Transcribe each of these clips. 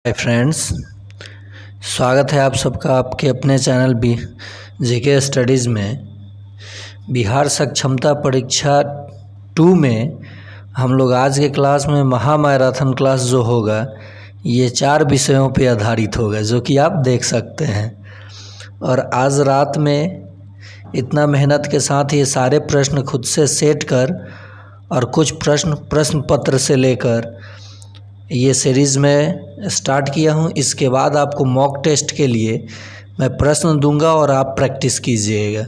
Hi friends, स्वागत है आप सबका आपके अपने चैनल जीके स्टडीज़ में। बिहार सक्षमता परीक्षा 2 में हम लोग आज के क्लास में महामैराथन क्लास जो होगा ये 4 विषयों पे आधारित होगा, जो कि आप देख सकते हैं। और आज रात में इतना मेहनत के साथ ये सारे प्रश्न खुद से सेट कर और कुछ प्रश्न पत्र से लेकर ये सीरीज़ में स्टार्ट किया हूँ। इसके बाद आपको मॉक टेस्ट के लिए मैं प्रश्न दूंगा और आप प्रैक्टिस कीजिएगा,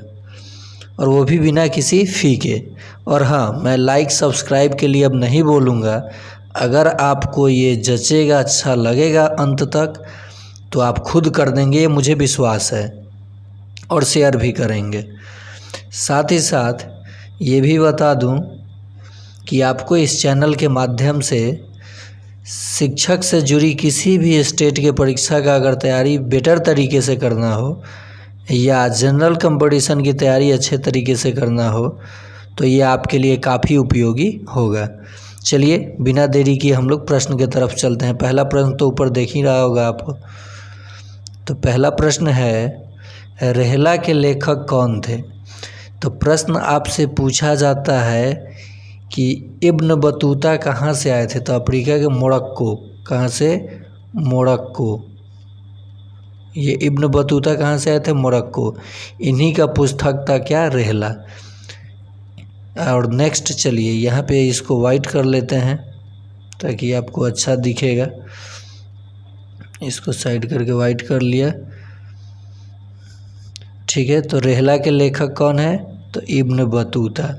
और वो भी बिना किसी फ़ी के। और हाँ, मैं लाइक सब्सक्राइब के लिए अब नहीं बोलूँगा। अगर आपको ये जचेगा, अच्छा लगेगा अंत तक, तो आप खुद कर देंगे, ये मुझे विश्वास है, और शेयर भी करेंगे। साथ ही साथ ये भी बता दूं कि आपको इस चैनल के माध्यम से शिक्षक से जुड़ी किसी भी स्टेट के परीक्षा का अगर तैयारी बेटर तरीके से करना हो या जनरल कंपटीशन की तैयारी अच्छे तरीके से करना हो, तो ये आपके लिए काफ़ी उपयोगी होगा। चलिए बिना देरी किए हम लोग प्रश्न की तरफ चलते हैं। पहला प्रश्न तो ऊपर देख ही रहा होगा आपको। तो पहला प्रश्न है, रेहला के लेखक कौन थे? तो प्रश्न आपसे पूछा जाता है कि इब्न बतूता कहाँ से आए थे? तो अफ्रीका के मोरक्को। कहाँ से? मोरक्को। ये इब्न बतूता कहाँ से आए थे? मोरक्को। इन्हीं का पुस्तक था क्या? रेहला। और नेक्स्ट चलिए यहाँ पे इसको वाइट कर लेते हैं ताकि आपको अच्छा दिखेगा। इसको साइड करके वाइट कर लिया, ठीक है। तो रेहला के लेखक कौन है? तो इब्न बतूता।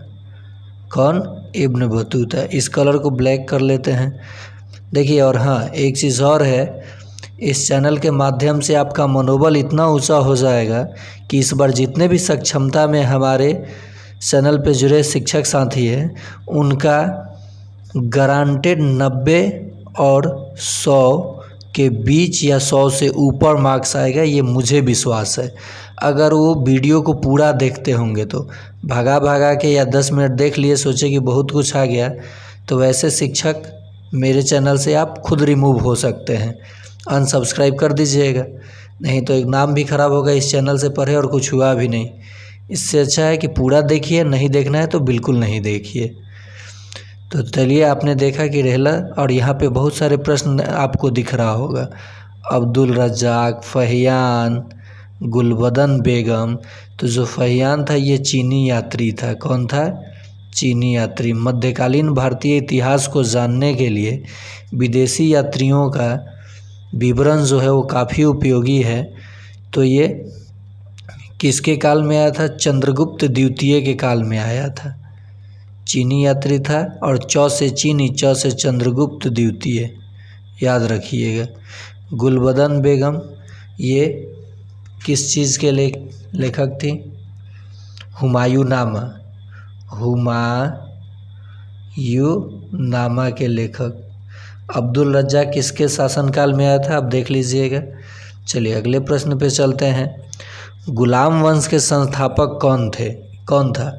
कौन? Ibn Battuta. इस कलर को ब्लैक कर लेते हैं। देखिए, और हाँ एक चीज़ और है, इस चैनल के माध्यम से आपका मनोबल इतना ऊंचा हो जाएगा कि इस बार जितने भी सक्षमता में हमारे चैनल पे जुड़े शिक्षक साथी हैं, उनका गारंटेड 90 और 100 के बीच या 100 से ऊपर मार्क्स आएगा, ये मुझे विश्वास है। अगर वो वीडियो को पूरा देखते होंगे तो भागा भागा के या 10 मिनट देख लिए, सोचे कि बहुत कुछ आ गया, तो वैसे शिक्षक मेरे चैनल से आप खुद रिमूव हो सकते हैं, अनसब्सक्राइब कर दीजिएगा। नहीं तो एक नाम भी ख़राब होगा, इस चैनल से पढ़े और कुछ हुआ भी नहीं। इससे अच्छा है कि पूरा देखिए, नहीं देखना है तो बिल्कुल नहीं देखिए। तो चलिए, आपने देखा कि रेहला, और यहाँ पे बहुत सारे प्रश्न आपको दिख रहा होगा। अब्दुल रज्जाक, फहियान, गुलबदन बेगम। तो जो फहियान था ये चीनी यात्री था। कौन था? चीनी यात्री। मध्यकालीन भारतीय इतिहास को जानने के लिए विदेशी यात्रियों का विवरण जो है वो काफ़ी उपयोगी है। तो ये किसके काल में आया था? चंद्रगुप्त द्वितीय के काल में आया था। चीनी यात्री था, और च से चीनी, च से चंद्रगुप्त द्वितीय, याद रखिएगा। गुलबदन बेगम ये किस चीज़ के लेखक थी? हुमायूंनामा। हुमायूंनामा के लेखक। अब्दुल रज्जाक किसके शासनकाल में आया था? आप देख लीजिएगा। चलिए अगले प्रश्न पे चलते हैं। गुलाम वंश के संस्थापक कौन थे? कौन था?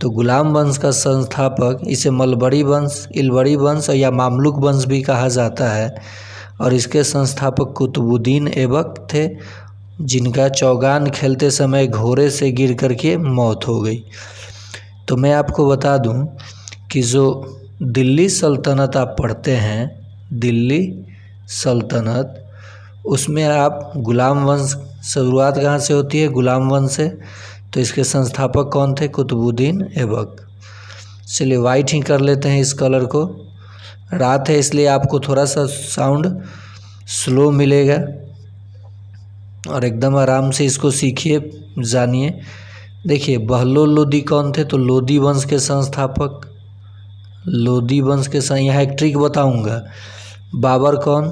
तो गुलाम वंश का संस्थापक, इसे मलबरी वंश, इलबरी वंश या मामलुक वंश भी कहा जाता है, और इसके संस्थापक कुतुबुद्दीन ऐबक थे, जिनका चौगान खेलते समय घोड़े से गिर करके मौत हो गई। तो मैं आपको बता दूं कि जो दिल्ली सल्तनत आप पढ़ते हैं, दिल्ली सल्तनत, उसमें आप गुलाम वंश, शुरुआत कहाँ से होती है? गुलाम वंश से। तो इसके संस्थापक कौन थे? कुतुबुद्दीन ऐबक। चलिए वाइट ही कर लेते हैं इस कलर को। रात है इसलिए आपको थोड़ा सा साउंड स्लो मिलेगा, और एकदम आराम से इसको सीखिए, जानिए। देखिए, बहलोल लोदी कौन थे? तो लोदी वंश के संस्थापक। लोदी वंश के यहाँ एक ट्रिक बताऊंगा। बाबर कौन?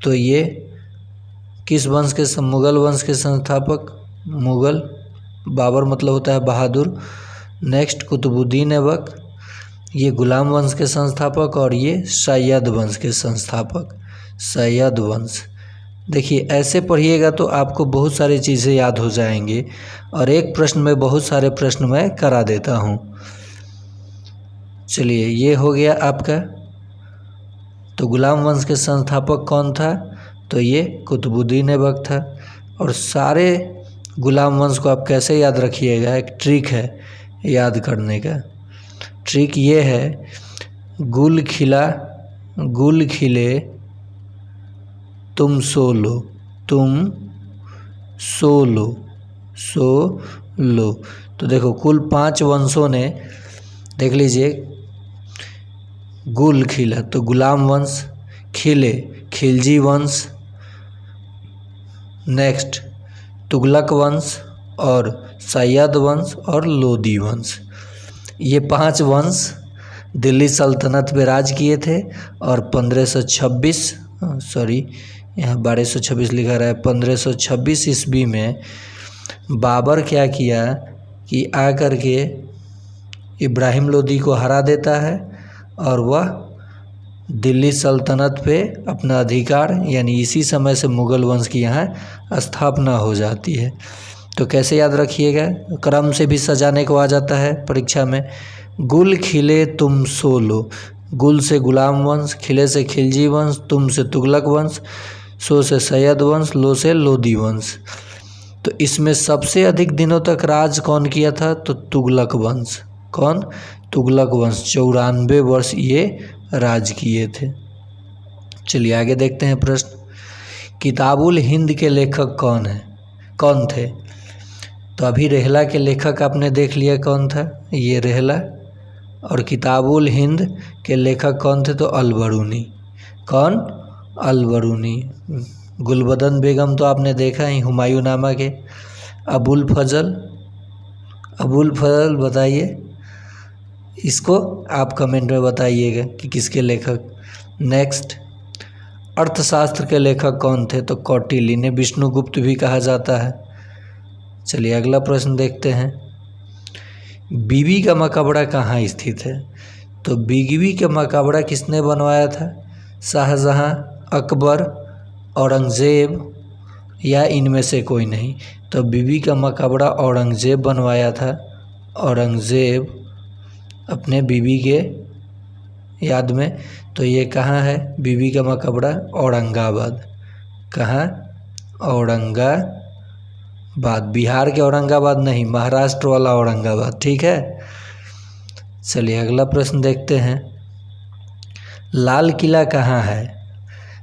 तो ये किस वंश के? मुग़ल वंश के संस्थापक। मुग़ल। बाबर मतलब होता है बहादुर। नेक्स्ट कुतुबुद्दीन ऐबक, ये गुलाम वंश के संस्थापक, और ये सैयद वंश के संस्थापक। सैयद वंश। देखिए ऐसे पढ़िएगा तो आपको बहुत सारी चीज़ें याद हो जाएंगी, और एक प्रश्न में बहुत सारे प्रश्न मैं करा देता हूँ। चलिए ये हो गया आपका। तो तो गुलाम वंश के संस्थापक कौन था? तो ये कुतुबुद्दीन ऐबक था। और सारे गुलाम वंश को आप कैसे याद रखिएगा, एक ट्रिक है याद करने का। ट्रिक ये है, गुल खिले तुम सो लो, सो लो। तो देखो कुल 5 वंशों ने, देख लीजिए, गुल खिला तो गुलाम वंश, खिले खिलजी वंश, नेक्स्ट तुगलक वंश और सैयद वंश और लोदी वंश। ये 5 वंश दिल्ली सल्तनत पे राज किए थे। और 1226 लिखा रहा है, 1526 ईस्वी में बाबर क्या किया कि आकर के इब्राहिम लोदी को हरा देता है और वह दिल्ली सल्तनत पे अपना अधिकार, यानी इसी समय से मुग़ल वंश की यहाँ स्थापना हो जाती है। तो कैसे याद रखिएगा, क्रम से भी सजाने को आ जाता है परीक्षा में। गुल खिले तुम सो लो, गुल से गुलाम वंश, खिले से खिलजी वंश, तुम से तुगलक वंश, सो से सैयद वंश, लो से लोदी वंश। तो इसमें सबसे अधिक दिनों तक राज कौन किया था? तो तुगलक वंश। कौन? तुगलक वंश। 94 वर्ष ये राज किए थे। चलिए आगे देखते हैं प्रश्न। किताबुल हिंद के लेखक कौन थे? तो अभी रेहला के लेखक आपने देख लिया कौन था, ये रेहला। और किताबुल हिंद के लेखक कौन थे? तो अलबरूनी। कौन? अलबरूनी। गुलबदन बेगम तो आपने देखा ही, हुमायूं नामा के। अबुल फजल बताइए, इसको आप कमेंट में बताइएगा कि किसके लेखक। नेक्स्ट, अर्थशास्त्र के लेखक कौन थे? तो कौटिल्य, इन्हें विष्णुगुप्त भी कहा जाता है। चलिए अगला प्रश्न देखते हैं। बीबी का मकबरा कहाँ स्थित है? तो बीबी का मकबरा किसने बनवाया था? शाहजहां, अकबर, औरंगज़ेब या इनमें से कोई नहीं? तो बीबी का मकबरा औरंगज़ेब बनवाया था। औरंगज़ेब अपने बीबी के याद में। तो ये कहाँ है बीबी का मकबरा? औरंगाबाद। कहाँ? औरंगाबाद। बिहार के औरंगाबाद नहीं, महाराष्ट्र वाला औरंगाबाद, ठीक है। चलिए अगला प्रश्न देखते हैं। लाल किला कहाँ है?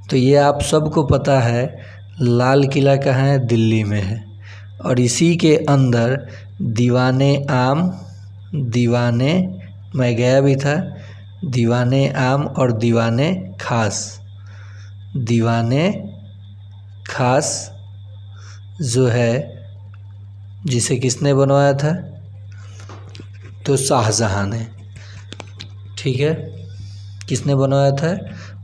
तो ये आप सबको पता है, लाल किला कहाँ है? दिल्ली में है। और इसी के अंदर दीवाने मैं गया भी था, दीवाने आम और दीवाने खास जो है, जिसे किसने बनवाया था? तो शाहजहां ने, ठीक है। किसने बनवाया था?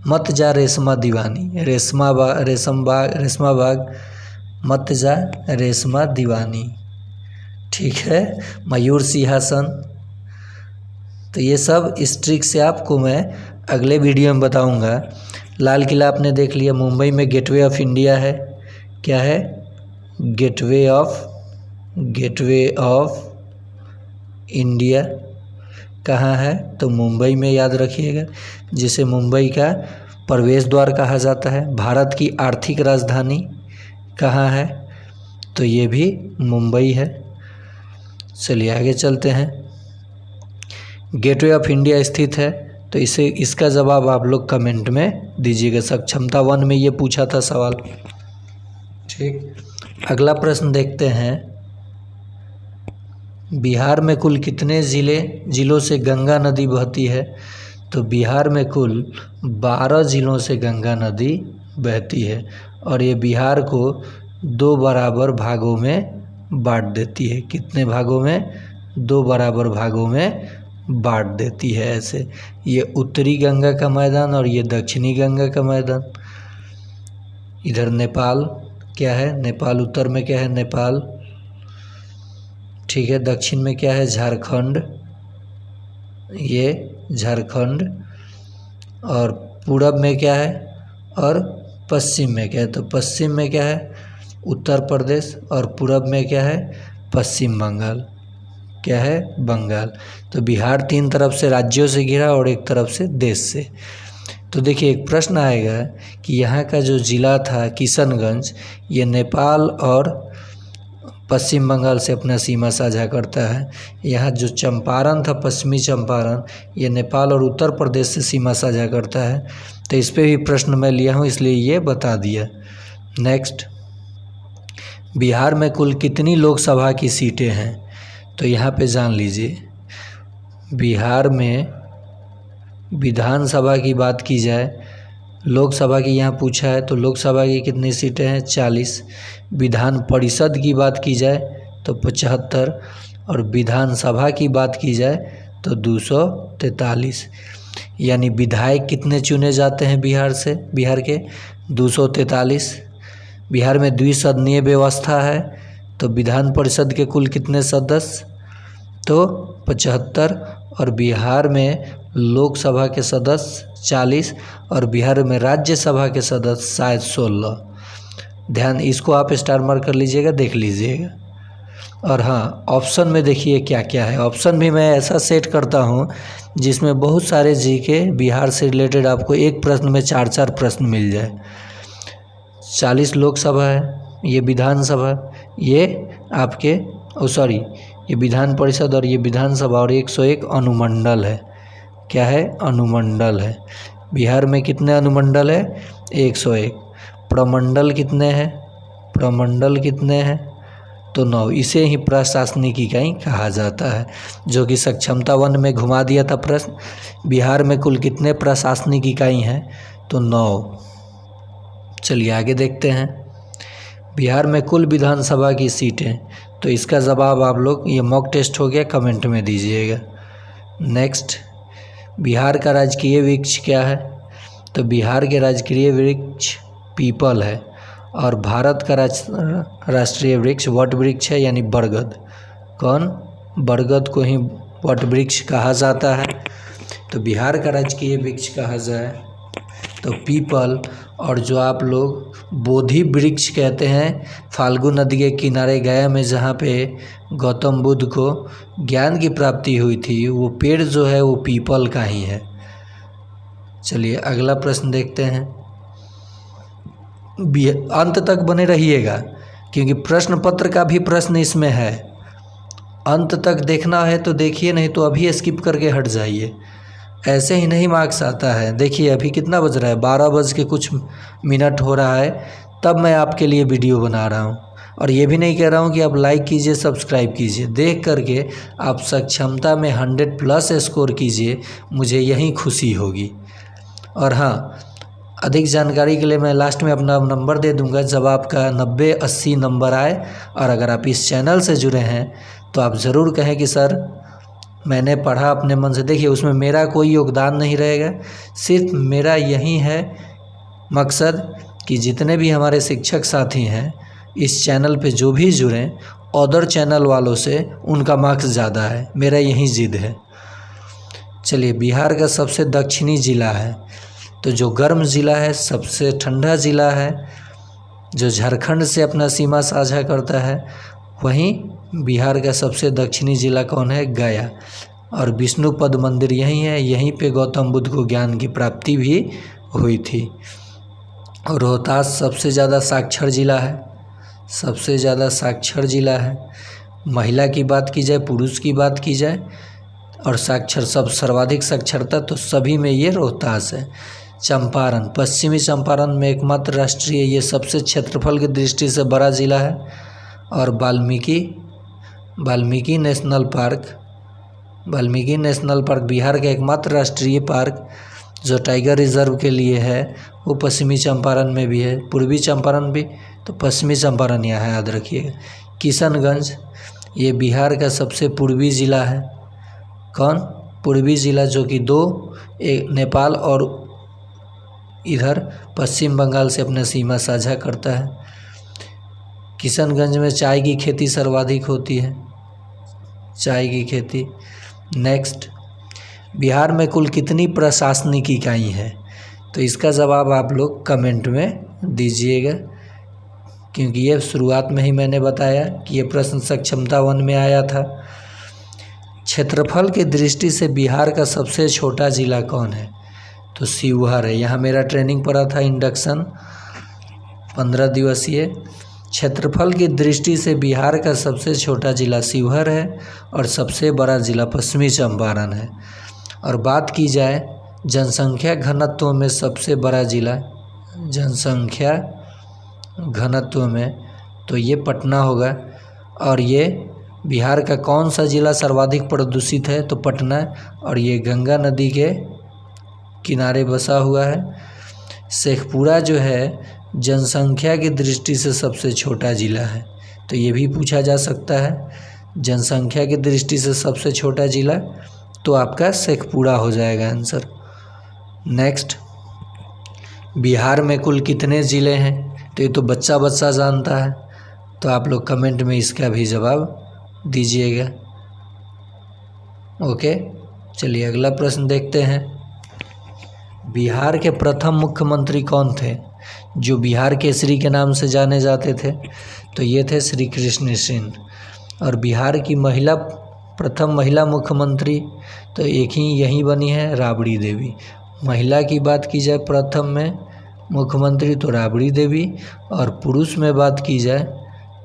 मत जा रेशमा दीवानी, रेशमा बाग मत जा रेशमा दीवानी, ठीक है। मयूर सिंहासन। तो ये सब इस ट्रिक से आपको मैं अगले वीडियो में बताऊंगा। लाल किला आपने देख लिया। मुंबई में गेटवे ऑफ इंडिया है। क्या है? गेटवे ऑफ इंडिया कहाँ है? तो मुंबई में, याद रखिएगा, जिसे मुंबई का प्रवेश द्वार कहा जाता है। भारत की आर्थिक राजधानी कहाँ है? तो ये भी मुंबई है। चलिए आगे चलते हैं। गेटवे ऑफ इंडिया स्थित है, तो इसका जवाब आप लोग कमेंट में दीजिएगा। सक्षमता 1 में ये पूछा था सवाल, ठीक। अगला प्रश्न देखते हैं। बिहार में कुल कितने जिलों से गंगा नदी बहती है? तो बिहार में कुल 12 जिलों से गंगा नदी बहती है। और ये बिहार को 2 बराबर भागों में बांट देती है। कितने भागों में? 2 बराबर भागों में बांट देती है। ऐसे ये उत्तरी गंगा का मैदान और ये दक्षिणी गंगा का मैदान। इधर नेपाल क्या है? नेपाल उत्तर में क्या है? नेपाल, ठीक है। दक्षिण में क्या है? झारखंड, ये झारखंड। और पूरब में क्या है? और पश्चिम में क्या है? तो पश्चिम में क्या है? उत्तर प्रदेश। और पूरब में क्या है? पश्चिम बंगाल। क्या है? बंगाल। तो बिहार 3 तरफ से राज्यों से घिरा और एक तरफ से देश से। तो देखिए एक प्रश्न आएगा कि यहाँ का जो ज़िला था किशनगंज, ये नेपाल और पश्चिम बंगाल से अपना सीमा साझा करता है। यहाँ जो चंपारण था, पश्चिमी चंपारण, ये नेपाल और उत्तर प्रदेश से सीमा साझा करता है। तो इस पे भी प्रश्न मैं लिया हूँ, इसलिए ये बता दिया। नेक्स्ट, बिहार में कुल कितनी लोकसभा की सीटें हैं? तो यहाँ पे जान लीजिए, बिहार में विधानसभा की बात की जाए, लोकसभा की यहाँ पूछा है, तो लोकसभा की कितनी सीटें हैं? 40। विधान परिषद की बात की जाए तो 75, और विधानसभा की बात की जाए तो 243। यानी विधायक कितने चुने जाते हैं बिहार से? बिहार के 243। बिहार में द्विसदनीय व्यवस्था है, तो विधान परिषद के कुल कितने सदस्य? तो 75। और बिहार में लोकसभा के सदस्य 40 और बिहार में राज्यसभा के सदस्य शायद 16। ध्यान, इसको आप स्टार मार्क कर लीजिएगा, देख लीजिएगा। और हाँ, ऑप्शन में देखिए क्या क्या है। ऑप्शन भी मैं ऐसा सेट करता हूँ जिसमें बहुत सारे जीके बिहार से रिलेटेड आपको एक प्रश्न में 4-4 प्रश्न मिल जाए। 40 लोकसभा है, ये विधानसभा, ये आपके ये विधान परिषद और ये विधानसभा, और 101 अनुमंडल है। क्या है? अनुमंडल है। बिहार में कितने अनुमंडल है? 101। प्रमंडल कितने हैं? प्रमंडल कितने हैं? तो 9। इसे ही प्रशासनिक इकाई कहा जाता है, जो कि सक्षमता 1 में घुमा दिया था प्रश्न। बिहार में कुल कितने प्रशासनिक इकाई हैं? तो 9। चलिए आगे देखते हैं। बिहार में कुल विधानसभा की सीटें, तो इसका जवाब आप लोग, ये मॉक टेस्ट हो गया, कमेंट में दीजिएगा। नेक्स्ट, बिहार का राजकीय वृक्ष क्या है? तो बिहार के राजकीय वृक्ष पीपल है, और भारत का राष्ट्रीय वृक्ष वट वृक्ष है, यानी बरगद। कौन? बरगद को ही वट वृक्ष कहा जाता है। तो बिहार का राजकीय वृक्ष कहा जाए तो पीपल, और जो आप लोग बोधि वृक्ष कहते हैं, फाल्गु नदी के किनारे गया में जहाँ पे गौतम बुद्ध को ज्ञान की प्राप्ति हुई थी, वो पेड़ जो है वो पीपल का ही है। चलिए अगला प्रश्न देखते हैं। अंत तक बने रहिएगा, क्योंकि प्रश्न पत्र का भी प्रश्न इसमें है। अंत तक देखना है तो देखिए, नहीं तो अभी स्किप करके हट जाइए। ऐसे ही नहीं मार्क्स आता है। देखिए अभी कितना बज रहा है? 12 बज के कुछ मिनट हो रहा है, तब मैं आपके लिए वीडियो बना रहा हूँ। और ये भी नहीं कह रहा हूँ कि आप लाइक कीजिए, सब्सक्राइब कीजिए। देख करके आप सक्षमता में 100+ स्कोर कीजिए, मुझे यही खुशी होगी। और हाँ, अधिक जानकारी के लिए मैं लास्ट में अपना नंबर दे दूंगा। जब आपका 90-80 नंबर आए, और अगर आप इस चैनल से जुड़े हैं तो आप ज़रूर कहें कि सर मैंने पढ़ा अपने मन से। देखिए उसमें मेरा कोई योगदान नहीं रहेगा, सिर्फ मेरा यही है मकसद कि जितने भी हमारे शिक्षक साथी हैं इस चैनल पे जो भी जुड़ें, अदर चैनल वालों से उनका मार्क्स ज़्यादा है, मेरा यही जिद है। चलिए, बिहार का सबसे दक्षिणी ज़िला है, तो जो गर्म ज़िला है, सबसे ठंडा ज़िला है, जो झारखंड से अपना सीमा साझा करता है, वहीं बिहार का सबसे दक्षिणी ज़िला कौन है? गया। और विष्णुपद मंदिर यहीं है, यहीं पे गौतम बुद्ध को ज्ञान की प्राप्ति भी हुई थी। और रोहतास सबसे ज़्यादा साक्षर ज़िला है, सबसे ज़्यादा साक्षर ज़िला है। महिला की बात की जाए, पुरुष की बात की जाए, और साक्षर सब सर्वाधिक साक्षरता, तो सभी में ये रोहतास है। चंपारण, पश्चिमी चंपारण में एकमात्र राष्ट्रीय, ये सबसे क्षेत्रफल की दृष्टि से बड़ा ज़िला है। और वाल्मीकि नेशनल पार्क बिहार का एकमात्र राष्ट्रीय पार्क जो टाइगर रिजर्व के लिए है, वो पश्चिमी चंपारण में भी है, पूर्वी चंपारण भी, तो पश्चिमी चंपारण यहाँ है, याद रखिएगा। किशनगंज, ये बिहार का सबसे पूर्वी ज़िला है। कौन? पूर्वी ज़िला, जो कि एक नेपाल और इधर पश्चिम बंगाल से अपना सीमा साझा करता है। किशनगंज में चाय की खेती सर्वाधिक होती है, चाय की खेती। नेक्स्ट, बिहार में कुल कितनी प्रशासनिक इकाई हैं? तो इसका जवाब आप लोग कमेंट में दीजिएगा, क्योंकि ये शुरुआत में ही मैंने बताया कि ये प्रश्न सक्षमता 1 में आया था। क्षेत्रफल की दृष्टि से बिहार का सबसे छोटा ज़िला कौन है? तो शिवहर है। यहाँ मेरा ट्रेनिंग पड़ा था इंडक्शन 15 दिवसीय। क्षेत्रफल की दृष्टि से बिहार का सबसे छोटा जिला शिवहर है और सबसे बड़ा जिला पश्चिमी चंपारण है। और बात की जाए जनसंख्या घनत्व में सबसे बड़ा जिला जनसंख्या घनत्व में तो ये पटना होगा। और ये बिहार का कौन सा जिला सर्वाधिक प्रदूषित है? तो पटना। और ये गंगा नदी के किनारे बसा हुआ है। शेखपुरा जो है जनसंख्या की दृष्टि से सबसे छोटा जिला है, तो ये भी पूछा जा सकता है। जनसंख्या की दृष्टि से सबसे छोटा जिला तो आपका शेखपुरा हो जाएगा आंसर। नेक्स्ट, बिहार में कुल कितने ज़िले हैं? तो ये तो बच्चा बच्चा जानता है, तो आप लोग कमेंट में इसका भी जवाब दीजिएगा। ओके, चलिए अगला प्रश्न देखते हैं। बिहार के प्रथम मुख्यमंत्री कौन थे जो बिहार केसरी के नाम से जाने जाते थे? तो ये थे श्री कृष्ण सिंह। और बिहार की प्रथम महिला मुख्यमंत्री तो एक ही यही बनी है, राबड़ी देवी। महिला की बात की जाए प्रथम में मुख्यमंत्री तो राबड़ी देवी, और पुरुष में बात की जाए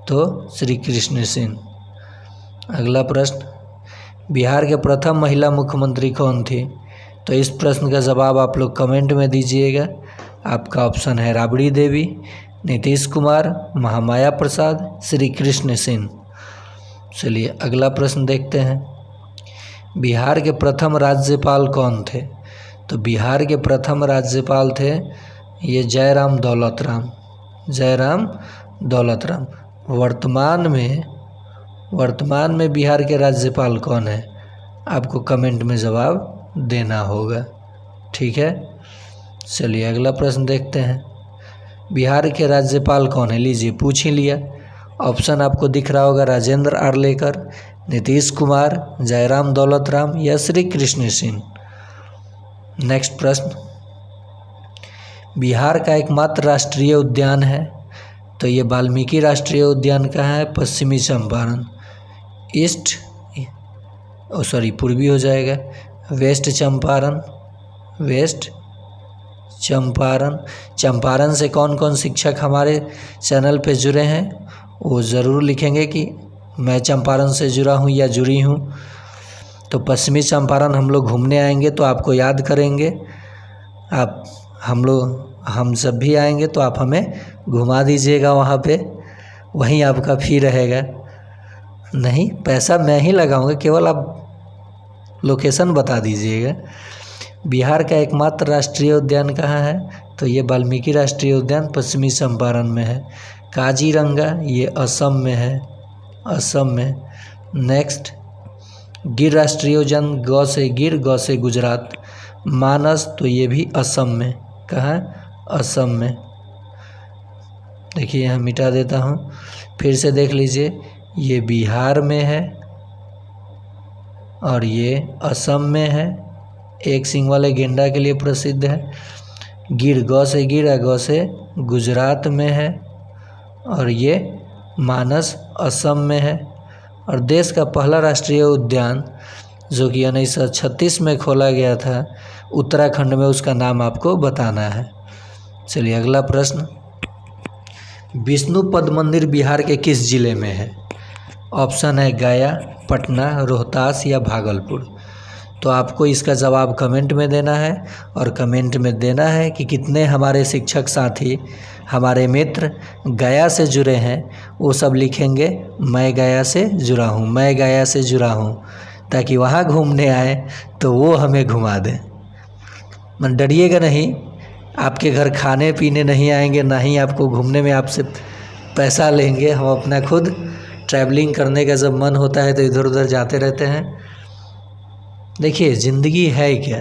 तो श्री कृष्ण सिंह। अगला प्रश्न, बिहार के प्रथम महिला मुख्यमंत्री कौन थी? तो इस प्रश्न का जवाब आप लोग कमेंट में दीजिएगा। आपका ऑप्शन है राबड़ी देवी, नीतीश कुमार, महामाया प्रसाद, श्री कृष्ण सिंह। चलिए अगला प्रश्न देखते हैं। बिहार के प्रथम राज्यपाल कौन थे? तो बिहार के प्रथम राज्यपाल थे ये जयराम दौलत राम। वर्तमान में बिहार के राज्यपाल कौन है? आपको कमेंट में जवाब देना होगा, ठीक है। चलिए अगला प्रश्न देखते हैं। बिहार के राज्यपाल कौन है? लीजिए पूछ ही लिया। ऑप्शन आपको दिख रहा होगा, राजेंद्र आर्लेकर, नीतीश कुमार, जयराम दौलत राम या श्री कृष्ण सिंह। नेक्स्ट प्रश्न, बिहार का एकमात्र राष्ट्रीय उद्यान है? तो ये वाल्मीकि राष्ट्रीय उद्यान कहाँ है? पश्चिमी चंपारण। पूर्वी हो जाएगा। वेस्ट चंपारण। चंपारण से कौन कौन शिक्षक हमारे चैनल पे जुड़े हैं वो ज़रूर लिखेंगे कि मैं चंपारण से जुड़ा हूँ या जुड़ी हूँ। तो पश्चिमी चंपारण हम लोग घूमने आएंगे तो आपको याद करेंगे। हम जब भी आएंगे तो आप हमें घुमा दीजिएगा वहाँ पे, वहीं आपका फी रहेगा। नहीं, पैसा मैं ही लगाऊंगा, केवल आप लोकेशन बता दीजिएगा। बिहार का एकमात्र राष्ट्रीय उद्यान कहाँ है? तो ये वाल्मीकि राष्ट्रीय उद्यान पश्चिमी चंपारण में है। काजीरंगा ये असम में। नेक्स्ट, गिर राष्ट्रीय उद्यान गौ से गुजरात। मानस तो ये भी असम में। कहाँ? असम में। देखिए यहाँ मिटा देता हूँ, फिर से देख लीजिए, ये बिहार में है और ये असम में है। एक सींग वाले गेंडा के लिए प्रसिद्ध है। गिर गौ से गुजरात में है और ये मानस असम में है। और देश का पहला राष्ट्रीय उद्यान जो कि 1936 में खोला गया था उत्तराखंड में, उसका नाम आपको बताना है। चलिए अगला प्रश्न, विष्णुपद मंदिर बिहार के किस जिले में है? ऑप्शन है गया, पटना, रोहतास या भागलपुर। तो आपको इसका जवाब कमेंट में देना है, और कमेंट में देना है कि कितने हमारे शिक्षक साथी, हमारे मित्र गया से जुड़े हैं। वो सब लिखेंगे मैं गया से जुड़ा हूँ, ताकि वहाँ घूमने आए तो वो हमें घुमा दें। मन डरिएगा नहीं, आपके घर खाने पीने नहीं आएंगे, ना ही आपको घूमने में आपसे पैसा लेंगे। हम अपना खुद ट्रैवलिंग करने का जब मन होता है तो इधर उधर जाते रहते हैं। देखिए ज़िंदगी है क्या,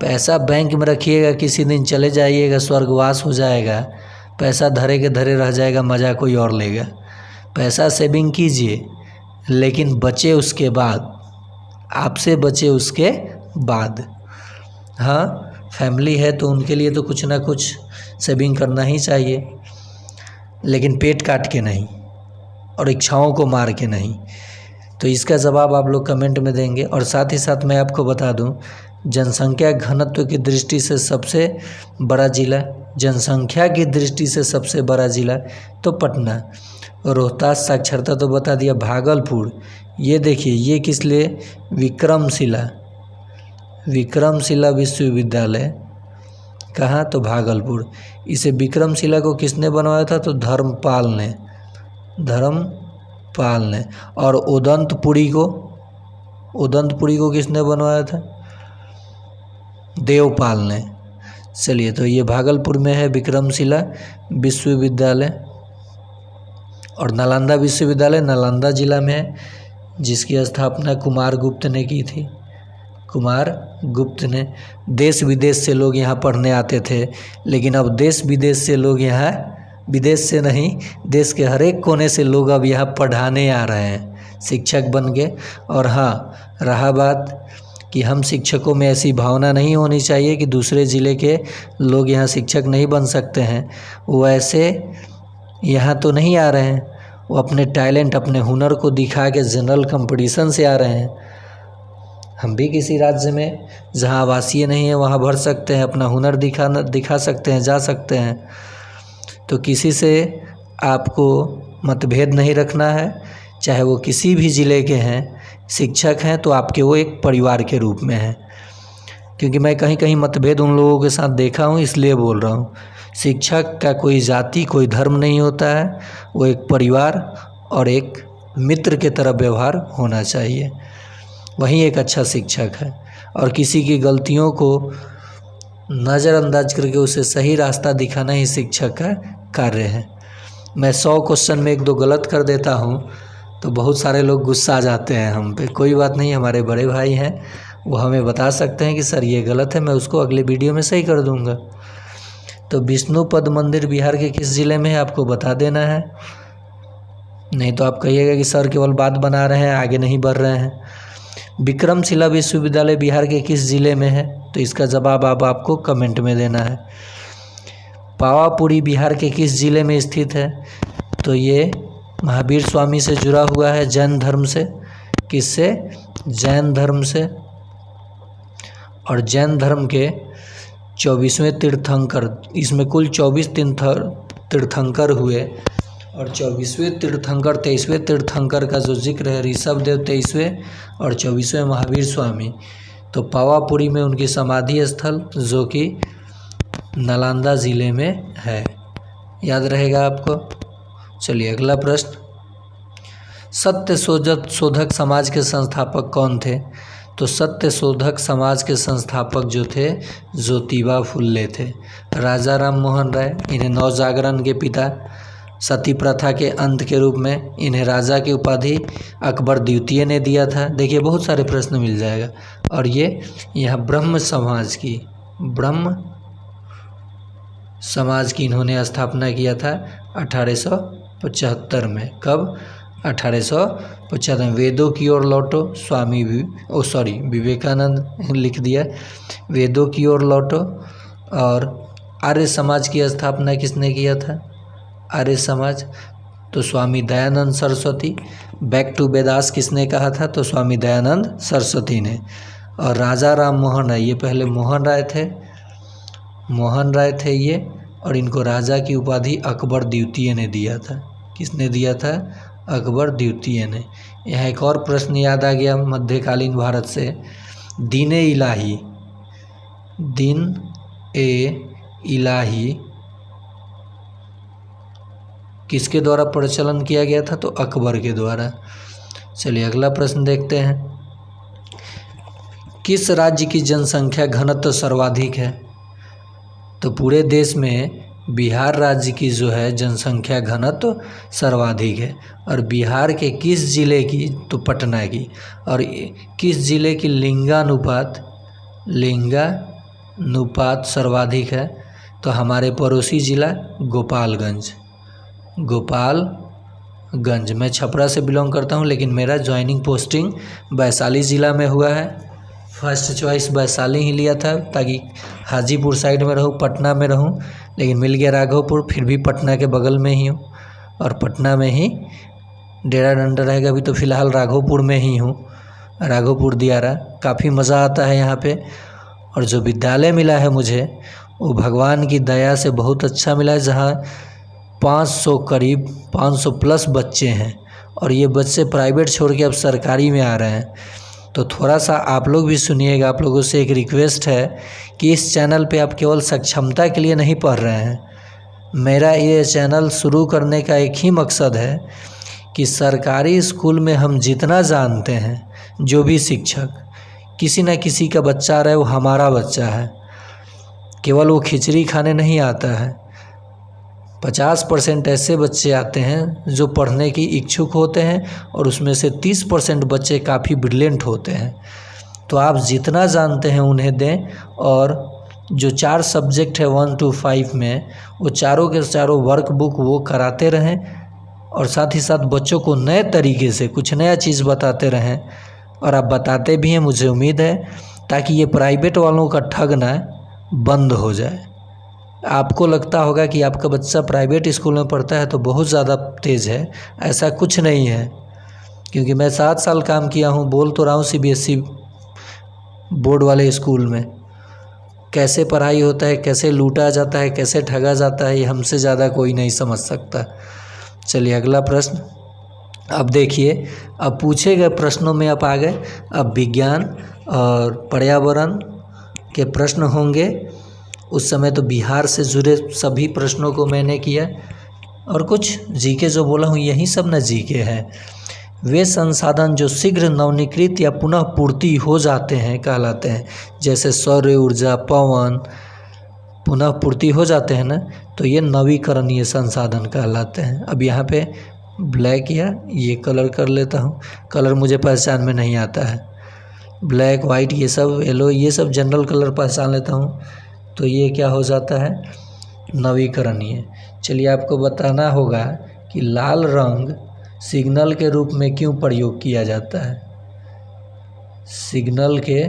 पैसा बैंक में रखिएगा, किसी दिन चले जाइएगा, स्वर्गवास हो जाएगा, पैसा धरे के धरे रह जाएगा, मज़ा कोई और लेगा। पैसा सेविंग कीजिए, लेकिन बचे उसके बाद, आपसे बचे उसके बाद। हाँ, फैमिली है तो उनके लिए तो कुछ ना कुछ सेविंग करना ही चाहिए, लेकिन पेट काट के नहीं और इच्छाओं को मार के नहीं। तो इसका जवाब आप लोग कमेंट में देंगे। और साथ ही साथ मैं आपको बता दूं जनसंख्या घनत्व की दृष्टि से सबसे बड़ा जिला, जनसंख्या की दृष्टि से सबसे बड़ा जिला तो पटना। रोहतास साक्षरता तो बता दिया। भागलपुर, ये देखिए ये किस लिए, विक्रमशिला विश्वविद्यालय कहाँ, तो भागलपुर। इसे विक्रमशिला को किसने बनवाया था, तो धर्मपाल ने। और उदंतपुरी को किसने बनवाया था, देवपाल ने। चलिए, तो ये भागलपुर में है विक्रमशिला विश्वविद्यालय। और नालंदा विश्वविद्यालय नालंदा जिला में है, जिसकी स्थापना कुमारगुप्त ने की थी। कुमारगुप्त ने। देश विदेश से लोग यहाँ पढ़ने आते थे, लेकिन अब देश विदेश से लोग यहाँ, विदेश से नहीं, देश के हर एक कोने से लोग अब यहाँ पढ़ाने आ रहे हैं शिक्षक बन के। और हाँ, रहा बात कि हम शिक्षकों में ऐसी भावना नहीं होनी चाहिए कि दूसरे ज़िले के लोग यहाँ शिक्षक नहीं बन सकते हैं। वो ऐसे यहाँ तो नहीं आ रहे हैं, वो अपने टैलेंट, अपने हुनर को दिखा के जनरल कंपटीशन से आ रहे हैं। हम भी किसी राज्य में जहाँ आवासीय नहीं है वहाँ भर सकते हैं, अपना हुनर दिखा सकते हैं, जा सकते हैं। तो किसी से आपको मतभेद नहीं रखना है, चाहे वो किसी भी ज़िले के हैं, शिक्षक हैं तो आपके वो एक परिवार के रूप में हैं। क्योंकि मैं कहीं कहीं मतभेद उन लोगों के साथ देखा हूँ, इसलिए बोल रहा हूँ। शिक्षक का कोई जाति, कोई धर्म नहीं होता है, वो एक परिवार और एक मित्र के तरह व्यवहार होना चाहिए, वही एक अच्छा शिक्षक है। और किसी की गलतियों को नज़रअंदाज करके उसे सही रास्ता दिखाना ही शिक्षक का कार्य है। मैं 100 क्वेश्चन में 1-2 गलत कर देता हूँ तो बहुत सारे लोग गुस्सा आ जाते हैं हम पे। कोई बात नहीं, हमारे बड़े भाई हैं, वो हमें बता सकते हैं कि सर ये गलत है, मैं उसको अगले वीडियो में सही कर दूँगा। तो विष्णुपद मंदिर बिहार के किस ज़िले में है, आपको बता देना है। नहीं तो आप कहिएगा कि सर केवल बात बना रहे हैं, आगे नहीं बढ़ रहे हैं। विक्रमशिला विश्वविद्यालय बिहार के किस ज़िले में है, तो इसका जवाब आपको कमेंट में देना है। पावापुरी बिहार के किस ज़िले में स्थित है, तो ये महावीर स्वामी से जुड़ा हुआ है, जैन धर्म से। किससे, जैन धर्म से। और जैन धर्म के 24वें तीर्थंकर, इसमें कुल 24 तीर्थंकर हुए। और 24वें तीर्थंकर, 23वें तीर्थंकर का जो जिक्र है, ऋषभदेव 23वें और 24वें महावीर स्वामी। तो पावापुरी में उनकी समाधि स्थल, जो कि नालंदा ज़िले में है, याद रहेगा आपको। चलिए अगला प्रश्न, सत्य शोधक समाज के संस्थापक कौन थे, तो सत्य शोधक समाज के संस्थापक जो थे, ज्योतिबा फुल्ले थे। राजा राम मोहन राय, इन्हें नवजागरण के पिता, सती प्रथा के अंत के रूप में इन्हें राजा की उपाधि अकबर द्वितीय ने दिया था। देखिए बहुत सारे प्रश्न मिल जाएगा। और ये यहाँ ब्रह्म समाज की इन्होंने स्थापना किया था 1875 में। कब, 1875 में। वेदों की ओर लौटो, विवेकानंद लिख दिया, वेदों की ओर लौटो। और आर्य समाज की स्थापना किसने किया था, आर्य समाज, तो स्वामी दयानंद सरस्वती। बैक टू वेदास किसने कहा था, तो स्वामी दयानंद सरस्वती ने। और राजा राम मोहन राय, ये पहले मोहन राय थे ये, और इनको राजा की उपाधि अकबर द्वितीय ने दिया था। किसने दिया था, अकबर द्वितीय ने। यहाँ एक और प्रश्न याद आ गया मध्यकालीन भारत से, दीन ए इलाही किसके द्वारा प्रचलन किया गया था, तो अकबर के द्वारा। चलिए अगला प्रश्न देखते हैं, किस राज्य की जनसंख्या घनत्व सर्वाधिक है, तो पूरे देश में बिहार राज्य की जो है जनसंख्या घनत्व सर्वाधिक है। और बिहार के किस ज़िले की, तो पटना की। और किस ज़िले की लिंगानुपात सर्वाधिक है, तो हमारे पड़ोसी ज़िला गोपालगंज। मैं छपरा से बिलोंग करता हूँ, लेकिन मेरा ज्वाइनिंग पोस्टिंग वैशाली ज़िला में हुआ है। फर्स्ट चॉइस वैशाली ही लिया था, ताकि हाजीपुर साइड में रहूँ, पटना में रहूँ, लेकिन मिल गया राघोपुर। फिर भी पटना के बगल में ही हूँ, और पटना में ही डेरा डंडा रहेगा। अभी तो फ़िलहाल राघोपुर में ही हूँ, राघोपुर दियारा। काफ़ी मज़ा आता है यहाँ पे, और जो विद्यालय मिला है मुझे वो भगवान की दया से बहुत अच्छा मिला है, जहाँ 500 करीब 500 प्लस बच्चे हैं और ये बच्चे प्राइवेट छोड़ के अब सरकारी में आ रहे हैं। तो थोड़ा सा आप लोग भी सुनिएगा। आप लोगों से एक रिक्वेस्ट है कि इस चैनल पे आप केवल सक्षमता के लिए नहीं पढ़ रहे हैं। मेरा ये चैनल शुरू करने का एक ही मकसद है कि सरकारी स्कूल में हम जितना जानते हैं, जो भी शिक्षक किसी न किसी का बच्चा आ रहा है वो हमारा बच्चा है। केवल वो खिचड़ी खाने नहीं आता है। 50% ऐसे बच्चे आते हैं जो पढ़ने की इच्छुक होते हैं और उसमें से 30% बच्चे काफ़ी ब्रिलियंट होते हैं। तो आप जितना जानते हैं उन्हें दें, और जो 4 सब्जेक्ट है 1 to 5 में, वो चारों के चारों वर्क बुक वो कराते रहें और साथ ही साथ बच्चों को नए तरीके से कुछ नया चीज़ बताते रहें। और आप बताते भी हैं, मुझे उम्मीद है, ताकि ये प्राइवेट वालों का ठगना बंद हो जाए। आपको लगता होगा कि आपका बच्चा प्राइवेट स्कूल में पढ़ता है तो बहुत ज़्यादा तेज़ है। ऐसा कुछ नहीं है, क्योंकि मैं 7 साल काम किया हूँ। बोल तो रहा हूँ CBSE बोर्ड वाले स्कूल में कैसे पढ़ाई होता है, कैसे लूटा जाता है, कैसे ठगा जाता है, ये हमसे ज़्यादा कोई नहीं समझ सकता। चलिए अगला प्रश्न। अब देखिए, अब पूछे गए प्रश्नों में आप आ गए। अब विज्ञान और पर्यावरण के प्रश्न होंगे। उस समय तो बिहार से जुड़े सभी प्रश्नों को मैंने किया, और कुछ जीके जो बोला हूँ यही सब न जीके हैं। वे संसाधन जो शीघ्र नवीनीकृत या पुनः पूर्ति हो जाते हैं कहलाते हैं। जैसे सौर ऊर्जा, पवन पुनः पूर्ति हो जाते हैं ना, तो ये नवीकरणीय संसाधन कहलाते हैं। अब यहाँ पे ब्लैक या ये कलर कर लेता हूँ, कलर मुझे पहचान में नहीं आता है। ब्लैक, वाइट, ये सब येलो, ये सब जनरल कलर पहचान लेता हूँ। तो ये क्या हो जाता है, नवीकरणीय। चलिए आपको बताना होगा कि लाल रंग सिग्नल के रूप में क्यों प्रयोग किया जाता है। सिग्नल के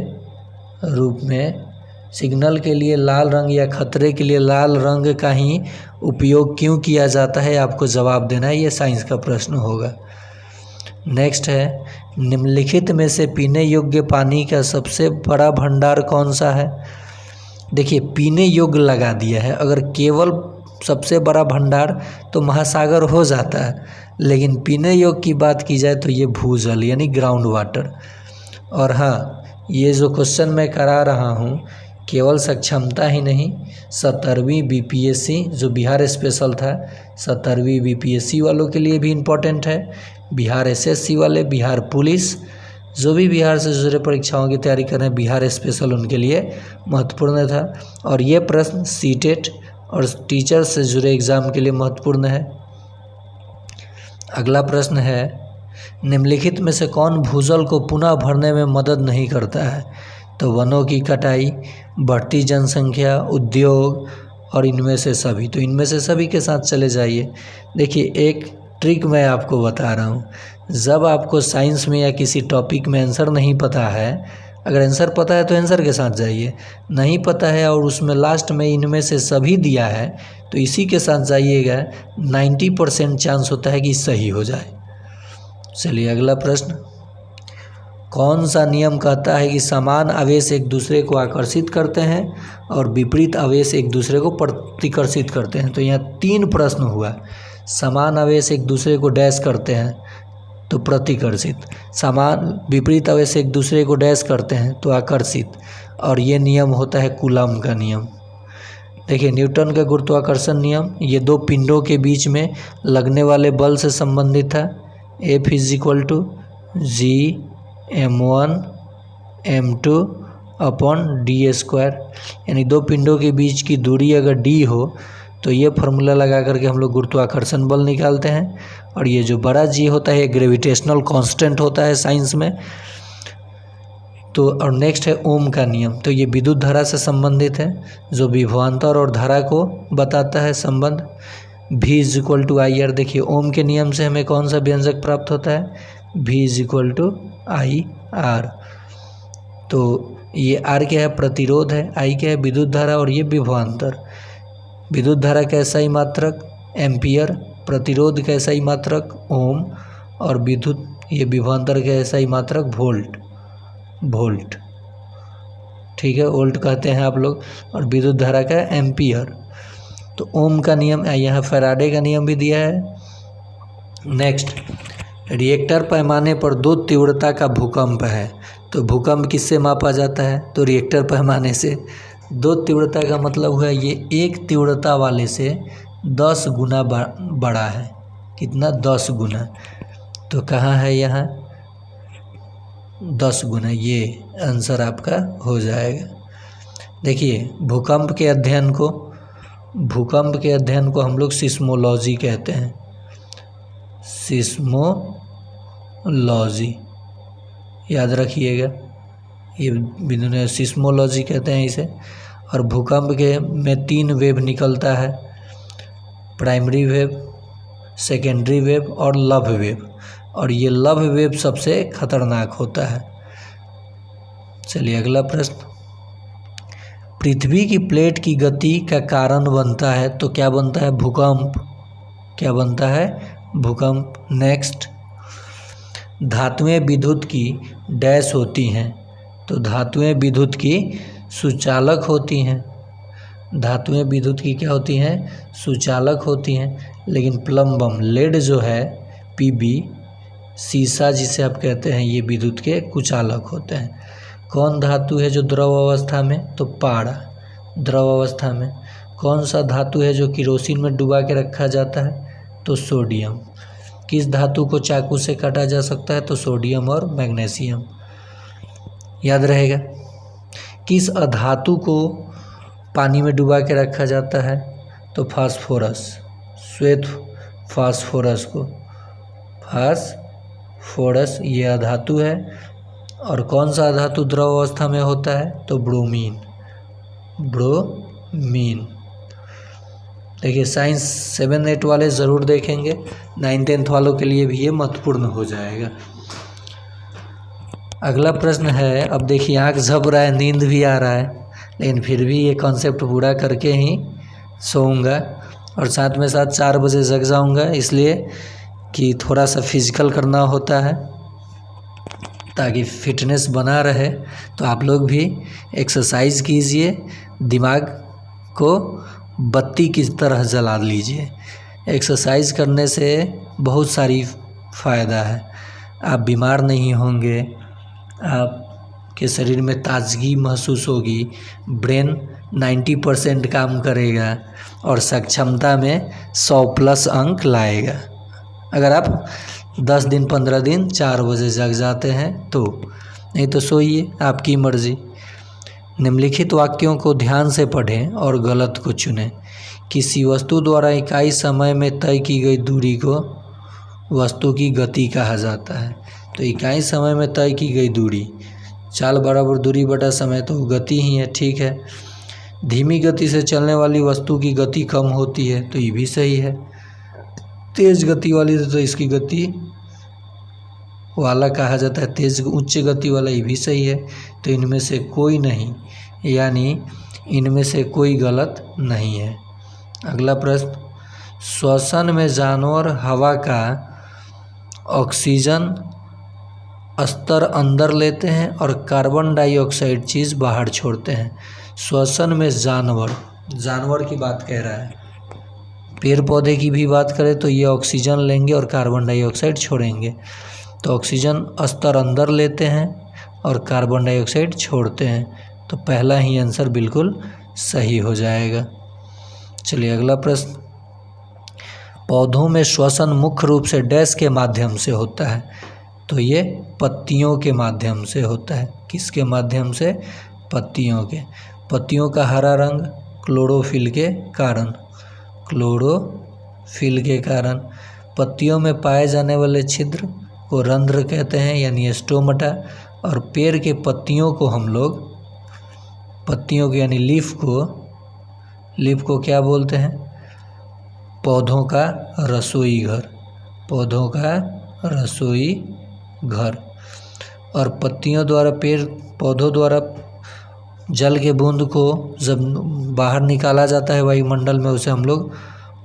रूप में, सिग्नल के लिए लाल रंग या खतरे के लिए लाल रंग का ही उपयोग क्यों किया जाता है, आपको जवाब देना है। ये साइंस का प्रश्न होगा। नेक्स्ट है, निम्नलिखित में से पीने योग्य पानी का सबसे बड़ा भंडार कौन सा है। देखिए, पीने योग्य लगा दिया है। अगर केवल सबसे बड़ा भंडार तो महासागर हो जाता है, लेकिन पीने योग्य की बात की जाए तो ये भूजल यानी ग्राउंड वाटर। और हाँ, ये जो क्वेश्चन मैं करा रहा हूँ केवल सक्षमता ही नहीं, 17वीं BPSC जो बिहार स्पेशल था, 17वीं BPSC वालों के लिए भी इम्पोर्टेंट है। बिहार SSC वाले, बिहार पुलिस, जो भी बिहार से जुड़े परीक्षाओं की तैयारी कर रहे हैं, बिहार स्पेशल उनके लिए महत्वपूर्ण था। और ये प्रश्न सीटेट और टीचर से जुड़े एग्ज़ाम के लिए महत्वपूर्ण है। अगला प्रश्न है, निम्नलिखित में से कौन भूजल को पुनः भरने में मदद नहीं करता है। तो वनों की कटाई, बढ़ती जनसंख्या, उद्योग और इनमें से सभी। तो इनमें से सभी के साथ चले जाइए। देखिए, एक ट्रिक मैं आपको बता रहा हूँ। जब आपको साइंस में या किसी टॉपिक में आंसर नहीं पता है, अगर आंसर पता है तो आंसर के साथ जाइए, नहीं पता है और उसमें लास्ट में इनमें से सभी दिया है तो इसी के साथ जाइएगा। 90% चांस होता है कि सही हो जाए। चलिए अगला प्रश्न, कौन सा नियम कहता है कि समान आवेश एक दूसरे को आकर्षित करते हैं और विपरीत आवेश एक दूसरे को प्रतिकर्षित करते हैं। तो यहाँ 3 प्रश्न हुआ। समान आवेश एक दूसरे को डैश करते हैं तो प्रतिकर्षित, समान विपरीत आवेश एक दूसरे को डैश करते हैं तो आकर्षित, और ये नियम होता है कूलम का नियम। देखिए, न्यूटन का गुरुत्वाकर्षण नियम ये 2 पिंडों के बीच में लगने वाले बल से संबंधित था। F = G(m1 m2) upon d², यानी 2 पिंडों के बीच की दूरी अगर d हो तो ये फार्मूला लगा करके हम लोग गुरुत्वाकर्षण बल निकालते हैं। और ये जो बड़ा G होता है ग्रेविटेशनल कांस्टेंट होता है साइंस में। तो और नेक्स्ट है ओम का नियम। तो ये विद्युत धारा से संबंधित है, जो विभवांतर और धारा को बताता है संबंध। V = IR। देखिए, ओम के नियम से हमें कौन सा व्यंजक प्राप्त होता है, V = IR। तो ये R क्या है, प्रतिरोध है, I क्या है, विद्युत धारा, और ये विभवांतर। विद्युत धारा का SI मात्रक एम्पियर, प्रतिरोध का SI मात्रक ओम, और विद्युत ये विभवांतर का SI मात्रक वोल्ट। ठीक है, वोल्ट कहते हैं आप लोग, और विद्युत धारा का एम्पियर। तो ओम का नियम, यहाँ फैराडे का नियम भी दिया है। नेक्स्ट, रिएक्टर पैमाने पर 2 तीव्रता का भूकंप है। तो भूकंप किससे मापा जाता है? तो रिएक्टर पैमाने से। 2 तीव्रता का मतलब हुआ ये 1 तीव्रता वाले से 10 गुना बड़ा है। कितना? 10 गुना। तो कहाँ है यहाँ? 10 गुना, ये आंसर आपका हो जाएगा। देखिए, भूकंप के अध्ययन को हम लोग सिस्मोलॉजी कहते हैं। सिस्मोलॉजी याद रखिएगा, ये बिंदु ने सिस्मोलॉजी कहते हैं इसे। और भूकंप के में 3 वेव निकलता है, प्राइमरी वेव, सेकेंडरी वेव और लव वेव। और ये लव वेव सबसे खतरनाक होता है। चलिए अगला प्रश्न, पृथ्वी की प्लेट की गति का कारण बनता है। तो क्या बनता है? भूकंप। क्या बनता है? भूकंप। नेक्स्ट, धातुएं विद्युत की डैश होती हैं। तो धातुएं विद्युत की सुचालक होती हैं। धातुएं विद्युत की क्या होती हैं? सुचालक होती हैं। लेकिन प्लम्बम, लेड जो है, पीबी, सीसा जिसे आप कहते हैं, ये विद्युत के कुचालक होते हैं। कौन धातु है जो द्रव अवस्था में? तो पारा, द्रव अवस्था में। कौन सा धातु है जो किरोसिन में डुबा के रखा जाता है? तो सोडियम। किस धातु को चाकू से काटा जा सकता है? तो सोडियम और मैग्नीशियम। याद रहेगा। किस अधातु को पानी में डुबा के रखा जाता है? तो फास्फोरस, श्वेत फास्फोरस को, फास्फोरस ये अधातु है। और कौन सा अधातु द्रव अवस्था में होता है? तो ब्रोमीन, ब्रोमीन। देखिए, साइंस 7, 8 वाले ज़रूर देखेंगे, 9, 10 वालों के लिए भी ये महत्वपूर्ण हो जाएगा। अगला प्रश्न है, अब देखिए आँख झप रहा है, नींद भी आ रहा है, लेकिन फिर भी ये कॉन्सेप्ट पूरा करके ही सोऊंगा। और साथ में साथ 4 बजे जग जाऊंगा, इसलिए कि थोड़ा सा फिजिकल करना होता है ताकि फिटनेस बना रहे। तो आप लोग भी एक्सरसाइज कीजिए, दिमाग को बत्ती की तरह जला लीजिए। एक्सरसाइज करने से बहुत सारी फ़ायदा है। आप बीमार नहीं होंगे, आपके शरीर में ताजगी महसूस होगी, ब्रेन 90% काम करेगा और सक्षमता में 100+ अंक लाएगा। अगर आप 10 दिन 15 दिन 4 बजे जग जाते हैं तो, नहीं तो सोइए, आपकी मर्ज़ी। निम्नलिखित वाक्यों को ध्यान से पढ़ें और गलत को चुनें। किसी वस्तु द्वारा इकाई समय में तय की गई दूरी को वस्तु की गति कहा जाता है। तो इकाई समय में तय की गई दूरी, चाल बराबर दूरी बटा समय, तो गति ही है, ठीक है। धीमी गति से चलने वाली वस्तु की गति कम होती है, तो ये भी सही है। तेज़ गति वाली तो इसकी गति वाला कहा जाता है, तेज उच्च गति वाला, ये भी सही है। तो इनमें से कोई नहीं, यानी इनमें से कोई गलत नहीं है। अगला प्रश्न, श्वसन में जानवर हवा का ऑक्सीजन स्तर अंदर लेते हैं और कार्बन डाइऑक्साइड चीज़ बाहर छोड़ते हैं। श्वसन में जानवर की बात कह रहा है। पेड़ पौधे की भी बात करें तो ये ऑक्सीजन लेंगे और कार्बन डाइऑक्साइड छोड़ेंगे। तो ऑक्सीजन स्तर अंदर लेते हैं और कार्बन डाइऑक्साइड छोड़ते हैं। तो पहला ही आंसर बिल्कुल सही हो जाएगा। चलिए अगला प्रश्न, पौधों में श्वसन मुख्य रूप से डैश के माध्यम से होता है। तो ये पत्तियों के माध्यम से होता है। किसके माध्यम से? पत्तियों के। पत्तियों का हरा रंग क्लोरोफिल के कारण, क्लोरोफिल के कारण। पत्तियों में पाए जाने वाले छिद्र को रंध्र कहते हैं, यानी स्टोमटा। और पेड़ के पत्तियों को हम लोग, पत्तियों को यानी लीफ को क्या बोलते हैं? पौधों का रसोई घर, पौधों का रसोई घर। और पत्तियों द्वारा, पेड़ पौधों द्वारा जल के बूंद को जब बाहर निकाला जाता है वायुमंडल में, उसे हम लोग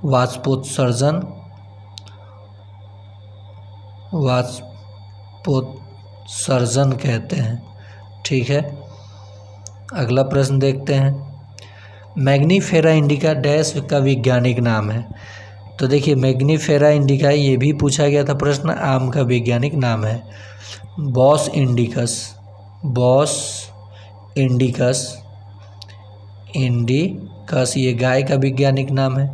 वाष्पोत्सर्जन कहते हैं, ठीक है। अगला प्रश्न देखते हैं, मैग्नीफेरा इंडिका डैश का वैज्ञानिक नाम है। तो देखिए मैग्नीफेरा इंडिका ये भी पूछा गया था प्रश्न, आम का वैज्ञानिक नाम है Bos indicus. Bos indicus, indicus ये गाय का वैज्ञानिक नाम है।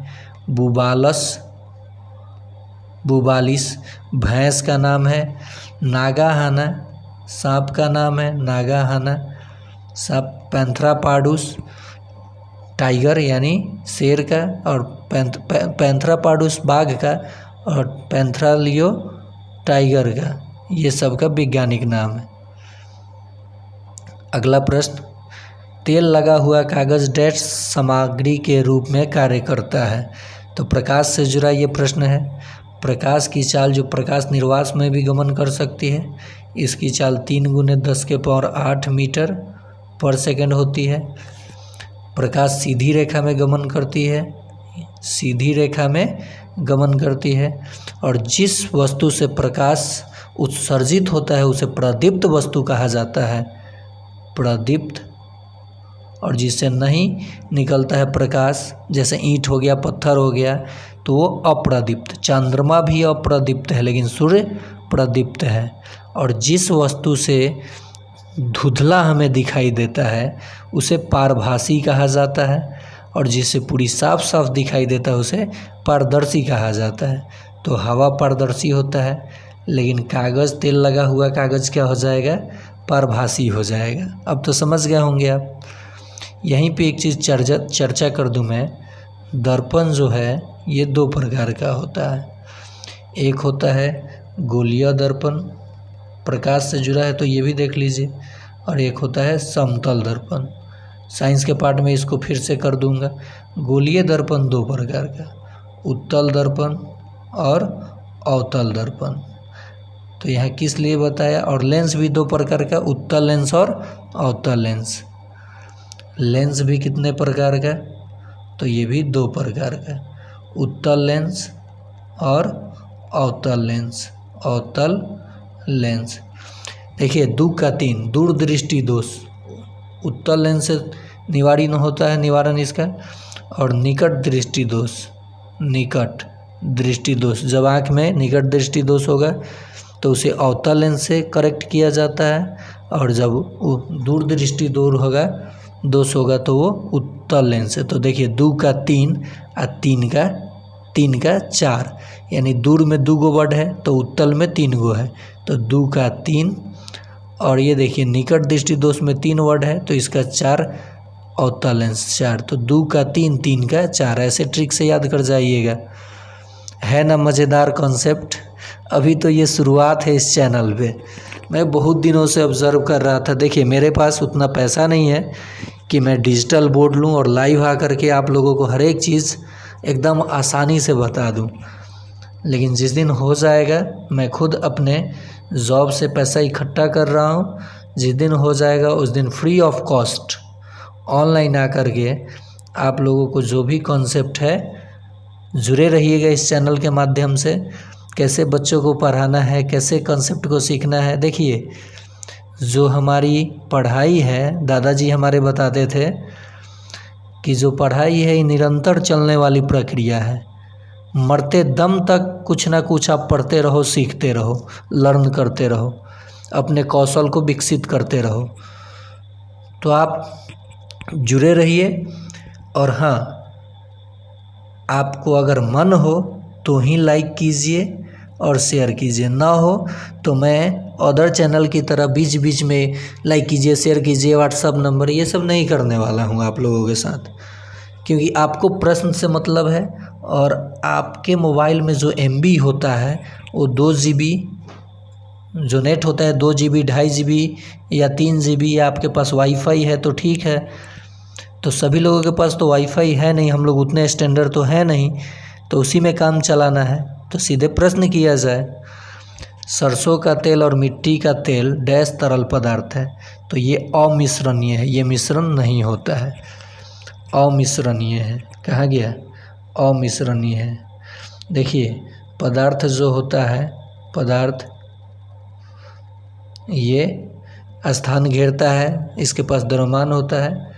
बुबालिस भैंस का नाम है। नागाहाना सांप का नाम है, नागाहाना सांप। पैंथ्रापाडुस टाइगर यानी शेर का, और पैंथ्रापाडुस बाघ का, और पैंथ्रालियो टाइगर का, ये सब का वैज्ञानिक नाम है। अगला प्रश्न, तेल लगा हुआ कागज डैश सामग्री के रूप में कार्य करता है। तो प्रकाश से जुड़ा ये प्रश्न है। प्रकाश की चाल जो प्रकाश निर्वात में भी गमन कर सकती है, इसकी चाल 3 × 10⁸ मीटर पर सेकंड होती है। प्रकाश सीधी रेखा में गमन करती है, सीधी रेखा में गमन करती है। और जिस वस्तु से प्रकाश उत्सर्जित होता है उसे प्रदीप्त वस्तु कहा जाता है, प्रदीप्त। और जिससे नहीं निकलता है प्रकाश, जैसे ईंट हो गया, पत्थर हो गया, तो वो अप्रदीप्त। चंद्रमा भी अप्रदीप्त है लेकिन सूर्य प्रदीप्त है। और जिस वस्तु से धुंधला हमें दिखाई देता है उसे पारभासी कहा जाता है, और जिसे पूरी साफ साफ दिखाई देता है उसे पारदर्शी कहा जाता है। तो हवा पारदर्शी होता है, लेकिन कागज़, तेल लगा हुआ कागज़ क्या हो जाएगा, पारभासी हो जाएगा। अब तो समझ गए होंगे आप। यहीं पे एक चीज़ चर्चा कर दूं मैं, दर्पण जो है ये 2 प्रकार का होता है। एक होता है गोलीय दर्पण, प्रकाश से जुड़ा है तो ये भी देख लीजिए, और एक होता है समतल दर्पण। साइंस के पार्ट में इसको फिर से कर दूंगा। गोलीय दर्पण 2 प्रकार का, उत्तल दर्पण और अवतल दर्पण। तो यहाँ किस लिए बताया, और लेंस भी 2 प्रकार का, उत्तल लेंस और अवतल लेंस। लेंस भी कितने प्रकार का, तो ये भी 2 प्रकार का, उत्तल लेंस और अवतल लेंस। अवतल लेंस देखिए 2 का 3 दूरदृष्टि दोष, उत्तल लेंस से निवारण होता है, निवारण इसका। और निकट दृष्टि दोष, निकट दृष्टि दोष, जब आँख में निकट दृष्टि दोष होगा तो उसे अवतल लेंस से करेक्ट किया जाता है, और जब वो दूरदृष्टि दोष होगा तो वो उत्तल लेंस है। तो देखिए 2 का 3 और 3 का 4, यानी दूर में 2 गो वर्ड है तो उत्तल में 3 गो है, तो 2 का 3। और ये देखिए निकट दृष्टि दोष में 3 वर्ड है तो इसका 4, अवतल लेंस 4। तो 2 का 3, 3 का 4, ऐसे ट्रिक से याद कर जाइएगा। है ना मज़ेदार कॉन्सेप्ट। अभी तो ये शुरुआत है इस चैनल पे, मैं बहुत दिनों से ऑब्ज़र्व कर रहा था। देखिए मेरे पास उतना पैसा नहीं है कि मैं डिजिटल बोर्ड लूँ और लाइव आकर के आप लोगों को हर एक चीज़ एकदम आसानी से बता दूँ, लेकिन जिस दिन हो जाएगा, मैं खुद अपने जॉब से पैसा इकट्ठा कर रहा हूँ, जिस दिन हो जाएगा उस दिन फ्री ऑफ कॉस्ट ऑनलाइन आकर के आप लोगों को जो भी कॉन्सेप्ट है, जुड़े रहिएगा इस चैनल के माध्यम से। कैसे बच्चों को पढ़ाना है, कैसे कॉन्सेप्ट को सीखना है। देखिए जो हमारी पढ़ाई है, दादाजी हमारे बताते थे कि जो पढ़ाई है ये निरंतर चलने वाली प्रक्रिया है। मरते दम तक कुछ ना कुछ आप पढ़ते रहो, सीखते रहो, लर्न करते रहो, अपने कौशल को विकसित करते रहो। तो आप जुड़े रहिए। और हाँ, आपको अगर मन हो तो ही लाइक कीजिए और शेयर कीजिए, ना हो तो मैं अदर चैनल की तरह बीच बीच में लाइक कीजिए, शेयर कीजिए, व्हाट्सअप नंबर ये सब नहीं करने वाला हूँ आप लोगों के साथ, क्योंकि आपको प्रश्न से मतलब है। और आपके मोबाइल में जो MB होता है वो 2 GB, जो नेट होता है 2 GB, 2.5 GB या 3 GB, या आपके पास वाईफाई है तो ठीक है। तो सभी लोगों के पास तो वाईफाई है नहीं, हम लोग उतने स्टैंडर्ड तो है नहीं, तो उसी में काम चलाना है। तो सीधे प्रश्न किया जाए, सरसों का तेल और मिट्टी का तेल डैश तरल पदार्थ है। तो ये अमिश्रणीय है, ये मिश्रण नहीं होता है, अमिश्रणीय है। कहाँ गया, अमिश्रणीय है। देखिए पदार्थ जो होता है, पदार्थ ये स्थान घेरता है, इसके पास द्रव्यमान होता है।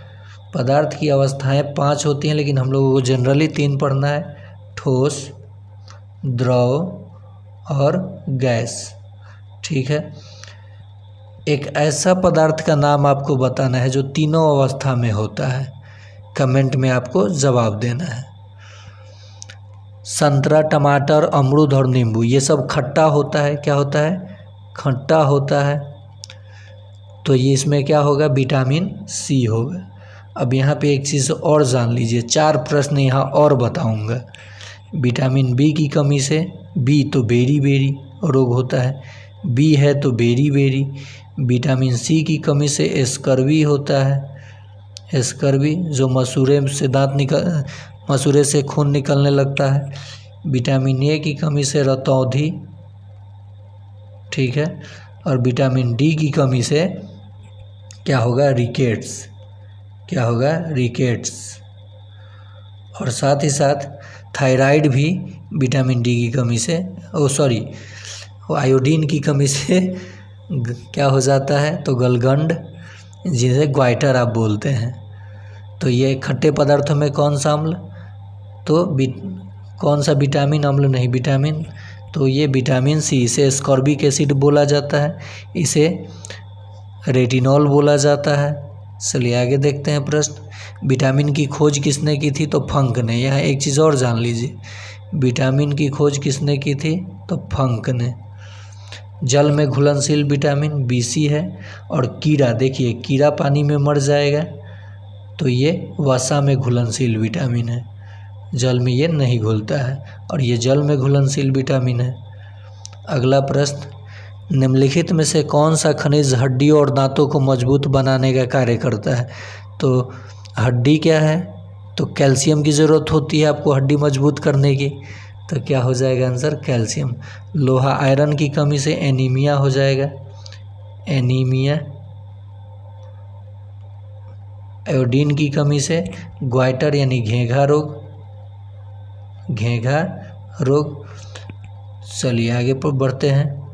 पदार्थ की अवस्थाएं 5 होती हैं, लेकिन हम लोगों को जनरली 3 पढ़ना है, ठोस, द्रव और गैस। ठीक है। एक ऐसा पदार्थ का नाम आपको बताना है जो तीनों अवस्था में होता है। कमेंट में आपको जवाब देना है। संतरा, टमाटर, अमरूद और नींबू ये सब खट्टा होता है। क्या होता है? खट्टा होता है। तो ये इसमें क्या होगा? विटामिन सी होगा। अब यहाँ पे एक चीज़ और जान लीजिए, 4 प्रश्न यहाँ और बताऊँगा। विटामिन बी की कमी से, बी तो बेरी बेरी रोग होता है, बी है तो बेरी बेरी। विटामिन सी की कमी से स्कर्वी होता है, स्कर्वी जो मसूरे से खून निकलने लगता है। विटामिन ए की कमी से रतौंधी, ठीक है। और विटामिन डी की कमी से क्या होगा? रिकेट्स। क्या होगा? रिकेट्स। और साथ ही साथ थायराइड भी विटामिन डी की कमी से, आयोडीन की कमी से क्या हो जाता है? तो गलगंड, जिसे ग्वाइटर आप बोलते हैं। तो ये खट्टे पदार्थों में कौन सा अम्ल? तो कौन सा विटामिन? अम्ल नहीं, विटामिन। तो ये विटामिन सी, इसे स्कॉर्बिक एसिड बोला जाता है, इसे रेटिनॉल बोला जाता है। चलिए आगे देखते हैं प्रश्न। विटामिन की खोज किसने की थी? तो फंक ने। यहाँ एक चीज़ और जान लीजिए, विटामिन की खोज किसने की थी? तो फंक ने। जल में घुलनशील विटामिन BC है। और कीड़ा, देखिए कीड़ा पानी में मर जाएगा, तो ये वसा में घुलनशील विटामिन है, जल में ये नहीं घुलता है, और ये जल में घुलनशील विटामिन है। अगला प्रश्न, निम्नलिखित में से कौन सा खनिज हड्डियों और दांतों को मजबूत बनाने का कार्य करता है? तो हड्डी क्या है? तो कैल्शियम की ज़रूरत होती है आपको हड्डी मजबूत करने की, तो क्या हो जाएगा आंसर? कैल्शियम। लोहा, आयरन की कमी से एनीमिया हो जाएगा, एनीमिया। आयोडीन की कमी से ग्वाइटर यानी घेंघा रोग, घेंघा रोग। चलिए आगे पर बढ़ते हैं।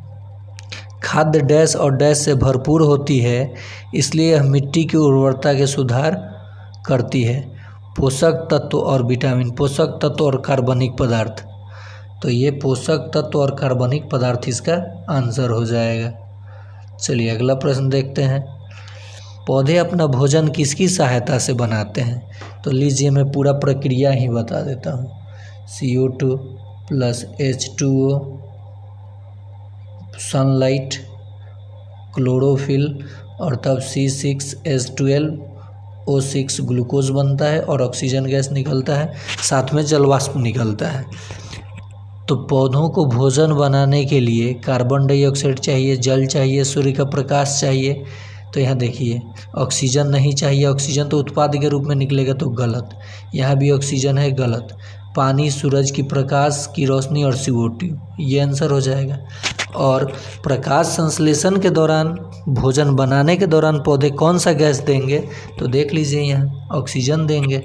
खाद्य डैश और डैश से भरपूर होती है, इसलिए यह मिट्टी की उर्वरता के सुधार करती है। पोषक तत्व और विटामिन, पोषक तत्व और कार्बनिक पदार्थ, तो ये पोषक तत्व और कार्बनिक पदार्थ इसका आंसर हो जाएगा। चलिए अगला प्रश्न देखते हैं। पौधे अपना भोजन किसकी सहायता से बनाते हैं? तो लीजिए मैं पूरा प्रक्रिया ही बता देता हूँ। CO2 + H2O, सनलाइट, क्लोरोफिल, और तब C6H12O6 ग्लूकोज बनता है और ऑक्सीजन गैस निकलता है, साथ में जलवाष्प निकलता है। तो पौधों को भोजन बनाने के लिए कार्बन डाइऑक्साइड चाहिए, जल चाहिए, सूर्य का प्रकाश चाहिए। तो यहाँ देखिए ऑक्सीजन नहीं चाहिए, ऑक्सीजन तो उत्पाद के रूप में निकलेगा, तो गलत। यहाँ भी ऑक्सीजन है, गलत। पानी, सूरज की प्रकाश की रोशनी और CO2, ये आंसर हो जाएगा। और प्रकाश संश्लेषण के दौरान, भोजन बनाने के दौरान पौधे कौन सा गैस देंगे? तो देख लीजिए यहाँ ऑक्सीजन देंगे।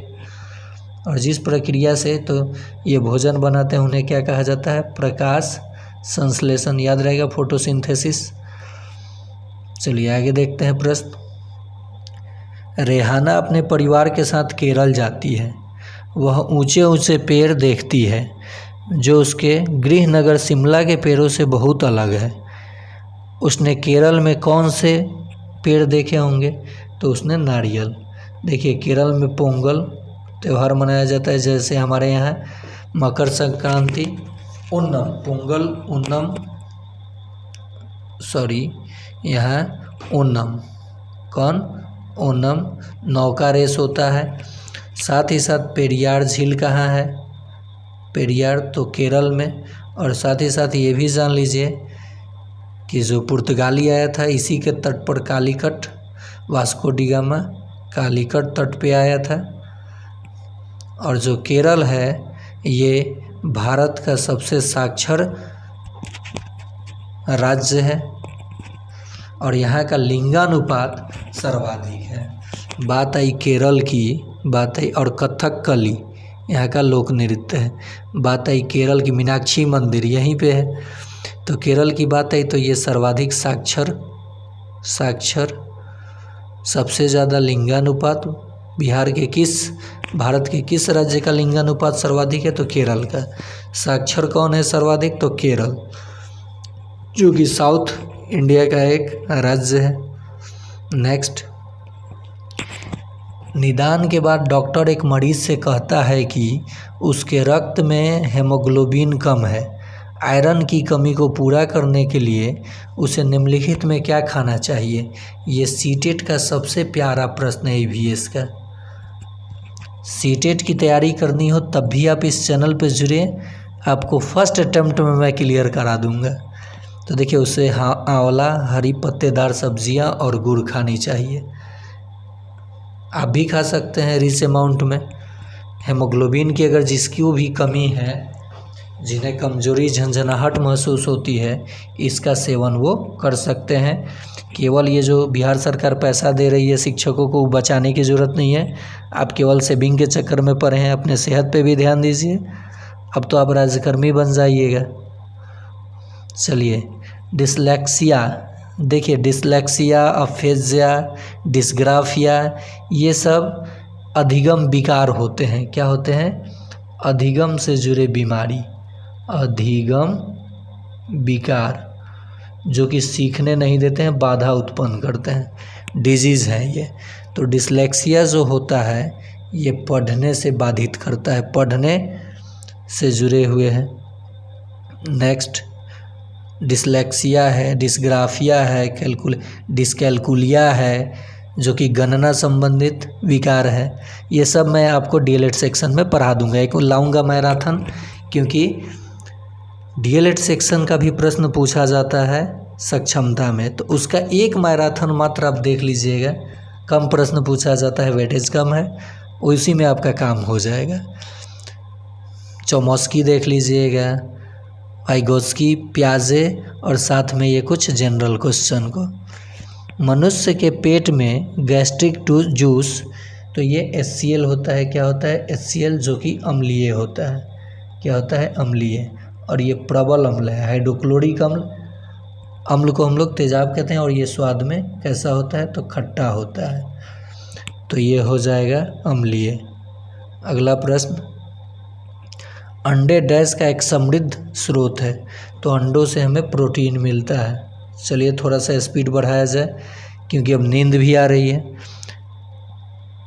और जिस प्रक्रिया से तो ये भोजन बनाते हैं उन्हें क्या कहा जाता है? प्रकाश संश्लेषण। याद रहेगा, फोटोसिंथेसिस। चलिए आगे देखते हैं प्रश्न। रेहाना अपने परिवार के साथ केरल जाती है। वह ऊंचे ऊंचे पेड़ देखती है जो उसके गृह नगर शिमला के पेड़ों से बहुत अलग है। उसने केरल में कौन से पेड़ देखे होंगे? तो उसने नारियल। देखिए केरल में पोंगल त्यौहार मनाया जाता है, जैसे हमारे यहाँ मकर संक्रांति, ओणम, पोंगल, ओणम, यहाँ ओणम, कौन? ओणम। नौका रेस होता है। साथ ही साथ पेरियार झील कहाँ है? पेरियार तो केरल में। और साथ ही साथ ये भी जान लीजिए कि जो पुर्तगाली आया था इसी के तट पर Calicut, Vasco D gamma Calicut तट पे आया था। और जो केरल है ये भारत का सबसे साक्षर राज्य है और यहाँ का लिंगानुपात सर्वाधिक है। बात आई केरल की, बात आई, और कथकली यहाँ का लोक नृत्य है। बात आई केरल की, मीनाक्षी मंदिर यहीं पे है। तो केरल की बात आई तो ये सर्वाधिक साक्षर साक्षर, सबसे ज़्यादा लिंगानुपात भारत के किस राज्य का लिंगानुपात सर्वाधिक है? तो केरल का। साक्षर कौन है सर्वाधिक? तो केरल, जो कि साउथ इंडिया का एक राज्य है। नेक्स्ट, निदान के बाद डॉक्टर एक मरीज से कहता है कि उसके रक्त में हेमोग्लोबिन कम है। आयरन की कमी को पूरा करने के लिए उसे निम्नलिखित में क्या खाना चाहिए? ये सीटेट का सबसे प्यारा प्रश्न है ईवीएस का। सीटेट की तैयारी करनी हो तब भी आप इस चैनल पर जुड़े, आपको फर्स्ट अटेम्प्ट में मैं क्लियर करा दूंगा। तो देखिए, उसे आंवला, हरी पत्तेदार सब्जियां और गुड़ खानी चाहिए। आप भी खा सकते हैं रिच अमाउंट में। हेमोग्लोबिन की अगर जिसकी भी कमी है, जिन्हें कमजोरी, झंझनाहट महसूस होती है, इसका सेवन वो कर सकते हैं। केवल ये जो बिहार सरकार पैसा दे रही है शिक्षकों को, बचाने की ज़रूरत नहीं है। आप केवल सेविंग के चक्कर में पड़े हैं। अपने सेहत पे भी ध्यान दीजिए। अब तो आप राज्यकर्मी बन जाइएगा। चलिए, डिसलेक्सिया, देखिए डिसलेक्सिया, अफेजिया, डिस्ग्राफिया, ये सब अधिगम विकार होते हैं। क्या होते हैं? अधिगम से जुड़े बीमारी, अधिगम विकार, जो कि सीखने नहीं देते हैं, बाधा उत्पन्न करते हैं, डिजीज़ है ये। तो डिसलेक्सिया जो होता है ये पढ़ने से बाधित करता है, पढ़ने से जुड़े हुए हैं। नेक्स्ट, डिसलेक्सिया है, डिस्ग्राफिया है, डिस्कैल्कुलिया है, जो कि गणना संबंधित विकार है। ये सब मैं आपको डीएलएड सेक्शन में पढ़ा दूंगा। एक लाऊंगा मैराथन, क्योंकि डीएलएड सेक्शन का भी प्रश्न पूछा जाता है सक्षमता में, तो उसका एक मैराथन मात्र आप देख लीजिएगा। कम प्रश्न पूछा जाता है, वेटेज कम है, उसी में आपका काम हो जाएगा। चोमस्की देख लीजिएगा, वाइगोस्की, प्याजे, और साथ में ये कुछ जनरल क्वेश्चन को। मनुष्य के पेट में गैस्ट्रिक जूस, तो ये HCl होता है। क्या होता है? HCl, जो कि अम्लीय होता है। क्या होता है? अम्लीय। और ये प्रबल अम्ल है। हाइड्रोक्लोरिक अम्ल को हम लोग तेजाब कहते हैं। और ये स्वाद में कैसा होता है? तो खट्टा होता है। तो ये हो जाएगा अम्लीय। अगला प्रश्न, अंडे डैश का एक समृद्ध स्रोत है। तो अंडों से हमें प्रोटीन मिलता है। चलिए थोड़ा सा स्पीड बढ़ाया जाए, क्योंकि अब नींद भी आ रही है।